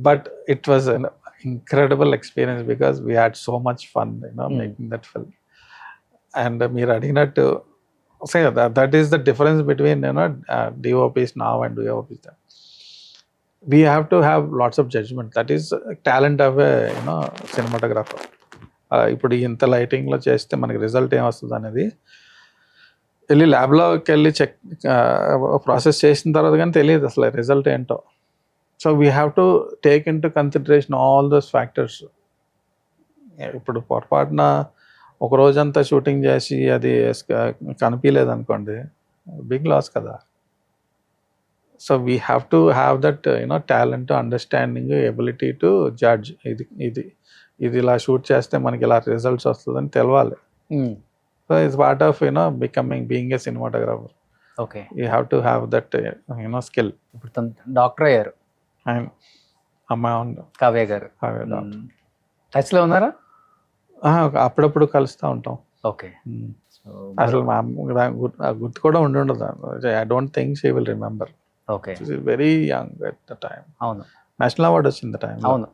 but it was an incredible experience because we had so much fun making that film. And మీరు అడిగినట్టు say that is the difference between DOPs now and DOPs then. We have to have lots of judgment. That is talent of a cinematographer. ఇప్పుడు ఇంత లైటింగ్లో చేస్తే మనకి result ఏమొస్తుంది అనేది వెళ్ళి ల్యాబ్లోకి వెళ్ళి చెక్ ప్రాసెస్ చేసిన తర్వాత కానీ తెలియదు అసలు రిజల్ట్ ఏంటో. So we have to take in to consideration all those factors. ఇప్పుడు పొరపాటున ఒక రోజంతా షూటింగ్ చేసి అది కనిపించలేదు అనుకోండి, బిగ్ లాస్ కదా. So we have to have that talent, understanding, ability to judge. ఇది ఇలా షూట్ చేస్తే మనకి ఇలా రిజల్ట్స్ వస్తుందని తెలవాలి. So it's part of being a cinematographer. Okay. You have to have that skill. ఇప్పుడు తను డాక్టర్ అయ్యారు. అమ్మాయి కావ్య గారు టచ్లో ఉన్నారా? అప్పుడప్పుడు కలుస్తూ ఉంటాం. ఓకే. అసలు మా గుర్తు కూడా ఉండదు. I don't think she will remember. Okay. Very young at the time. అవును. నేషనల్ అవార్డ్ వచ్చింది టైం. అవును.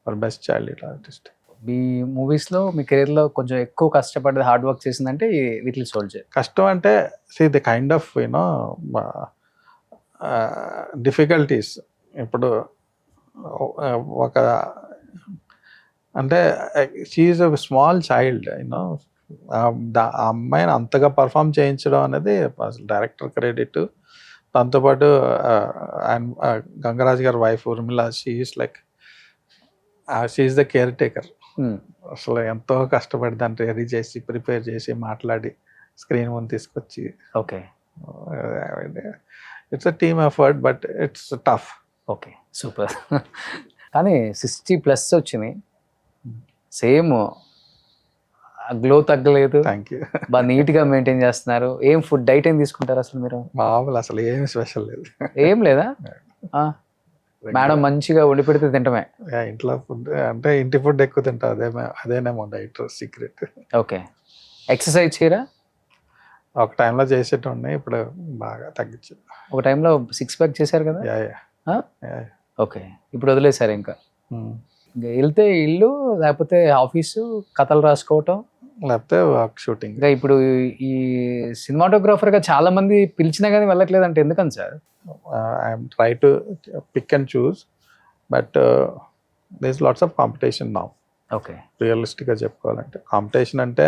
For best child artist. మీ మూవీస్లో మీ కెరీర్లో కొంచెం ఎక్కువ కష్టపడి హార్డ్ వర్క్ చేసిందంటే ఈ లిటిల్ సోల్జర్. కష్టం అంటే see the kind of difficulties. ఇప్పుడు ఒక అంటే షీఈస్ ఎ స్మాల్ చైల్డ్ ఆ అమ్మాయిని అంతగా పర్ఫామ్ చేయించడం అనేది అసలు డైరెక్టర్ క్రెడిట్. దాంతోపాటు గంగరాజ్ గారి wife Urmila, she is the caretaker. అసలు ఎంతో కష్టపడి దాన్ని రెడీ చేసి ప్రిపేర్ చేసి మాట్లాడి స్క్రీన్ ముందు తీసుకొచ్చి. Okay. It's a team effort but it's tough. Okay, super. కానీ 60+ వచ్చినాయి, సేమ్ గ్లో తగ్గలేదు. Thank you. బాగా నీట్గా మెయింటైన్ చేస్తున్నారు. ఏం ఫుడ్ డైట్ ఏం తీసుకుంటారు అసలు మీరు? మామూలు అసలు ఏం స్పెషల్ లేదు. ఏం లేదా? మేడం మంచిగా వండి పెడితే తింటమే. ఇంట్లో ఫుడ్ అంటే ఇంటి ఫుడ్ ఎక్కువ తింటా, అదేనేమో డైట్ సీక్రెట్. ఓకే. ఎక్సర్సైజ్ చేయరా? ఒక టైంలో చేసేటోడిని, ఇప్పుడు బాగా తగ్గించు. ఒక టైంలో 6 ప్యాక్ చేశారు కదా? ఓకే. ఇప్పుడు వదిలేసారు ఇంకా? ఇంకా వెళ్తే ఇల్లు, లేకపోతే ఆఫీసు, కథలు రాసుకోవటం. లేకపోతే వర్క్ షూటింగ్. ఇంకా ఇప్పుడు ఈ సినిమాటోగ్రాఫర్గా చాలా మంది పిలిచినా కానీ వెళ్ళట్లేదంటే ఎందుకని sir? I'm try to pick and choose, but there is lots of competition now. Okay. రియలిస్టిక్గా చెప్పుకోవాలంటే కాంపిటీషన్ అంటే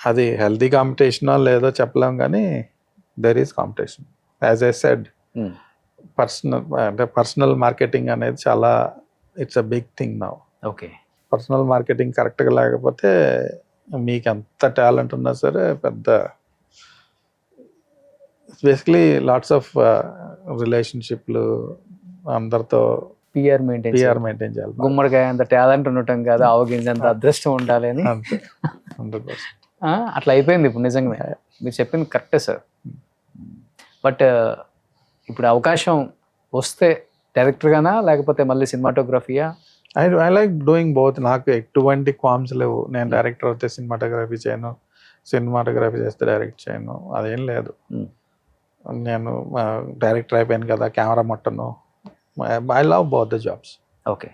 అది హెల్తీ కాంపిటీషనో లేదో చెప్పలేం, కానీ there is competition. As I said, personal marketing అనేది చాలా, it's a big thing now. Okay. Personal marketing కరెక్ట్గా లేకపోతే మీకు ఎంత టాలెంట్ ఉన్నా సరే పెద్ద, బేసిక్లీ లాట్స్ ఆఫ్ రిలేషన్షిప్లు, అందరితో పిఆర్ పిఆర్ మెయింటైన్ చేయాలి. గుమ్మడికాయ అంత టాలెంట్ ఉండటం కాదు, ఆవగింజ అంత అదృష్టం ఉండాలి అని. అంతే, 100%. అట్లా అయిపోయింది ఇప్పుడు. నిజంగా మీరు చెప్పింది కరెక్టే సార్. బట్ ఇప్పుడు అవకాశం వస్తే డైరెక్టర్గానా లేకపోతే మళ్ళీ సినిమాటోగ్రఫీయా? I like doing both. నాకు ఎటువంటి క్వామ్స్ లేవు. నేను డైరెక్టర్ అయితే సినిమాటోగ్రఫీ చేయను, సినిమాటోగ్రఫీ చేస్తే డైరెక్ట్ చేయను, అదేం లేదు. నేను డైరెక్టర్ అయిపోయాను కదా, కెమెరా ముట్టను. I love both the jobs. Okay.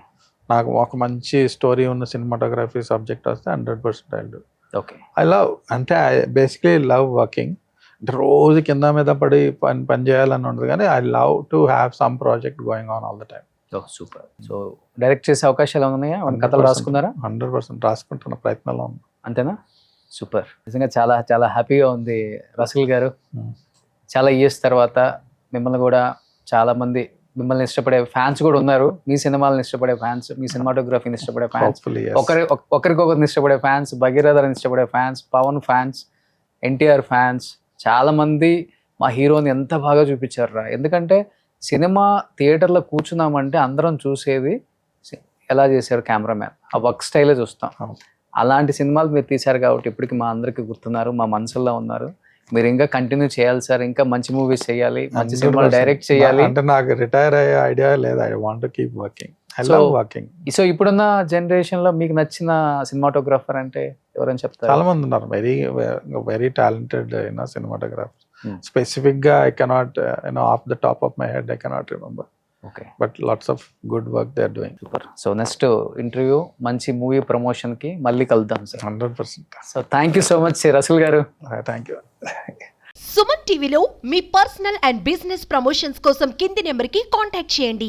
నాకు ఒక మంచి స్టోరీ ఉన్న సినిమాటోగ్రఫీ సబ్జెక్ట్ వస్తే 100% I do. Okay. I love, అంటే ఐ బేసిక్లీ లవ్ వర్కింగ్. అంటే రోజు కింద మీద పడి పని చేయాలని ఉండదు, కానీ I love to have some project going on all the time. Super. So direct చేసే అవకాశాలు ఉన్నాయా? కథలు రాసుకున్నారా? 100% రాసుకుంటున్న ప్రయత్నంలో ఉంది. అంతేనా? సూపర్. నిజంగా చాలా చాలా హ్యాపీగా ఉంది రసూల్ గారు. చాలా ఇయర్స్ తర్వాత మిమ్మల్ని కూడా చాలా మంది, మిమ్మల్ని ఇష్టపడే ఫ్యాన్స్ కూడా ఉన్నారు. మీ సినిమాలను ఇష్టపడే ఫ్యాన్స్, మీ సినిమాటోగ్రఫీని ఇష్టపడే ఫ్యాన్స్, Hopefully, yes. ఒకరికొకరిని ఇష్టపడే ఫ్యాన్స్, భగీరథని ఇష్టపడే fans, Pawan fans, NTR fans, చాలా మంది మా హీరోని ఎంత బాగా చూపించారు. ఎందుకంటే సినిమా థియేటర్లో కూర్చున్నామంటే అందరం చూసేది ఎలా చేశారు కెమెరామ్యాన్, ఆ వర్క్ స్టైలే చూస్తాం. అలాంటి సినిమాలు మీరు తీశారు కాబట్టి ఇప్పటికి మా అందరికి గుర్తున్నారు, మా మనసుల్లో ఉన్నారు. మీరు ఇంకా కంటిన్యూ చేయాలి సార్, ఇంకా మంచి మూవీస్ చేయాలి, మంచి సినిమాలు డైరెక్ట్ చేయాలి. అంటే నాకు రిటైర్ అయ్యే ఐడియా లేదు. I want to keep working. I love working. So ఇప్పుడున్న జనరేషన్ లో మీకు నచ్చిన సినిమాటోగ్రాఫర్ అంటే ఎవరైనా చెప్తారు? చాలా మంది ఉన్నారు, వెరీ టాలెంటెడ్ సినిమాటోగ్రాఫర్. స్పెసిఫిక్ గా I cannot, off the top of my head I cannot remember. Okay. But lots of good work they are doing. Super. So next interview మంచి మూవీ ప్రమోషన్ కి మళ్ళీ కలుద్దాం sir. 100%. So thank you so much Rasool గారు. Thank you. Suman టీవీలో మీ personal and business promotions కోసం కింది నెంబర్కి కాంటాక్ట్ చేయండి.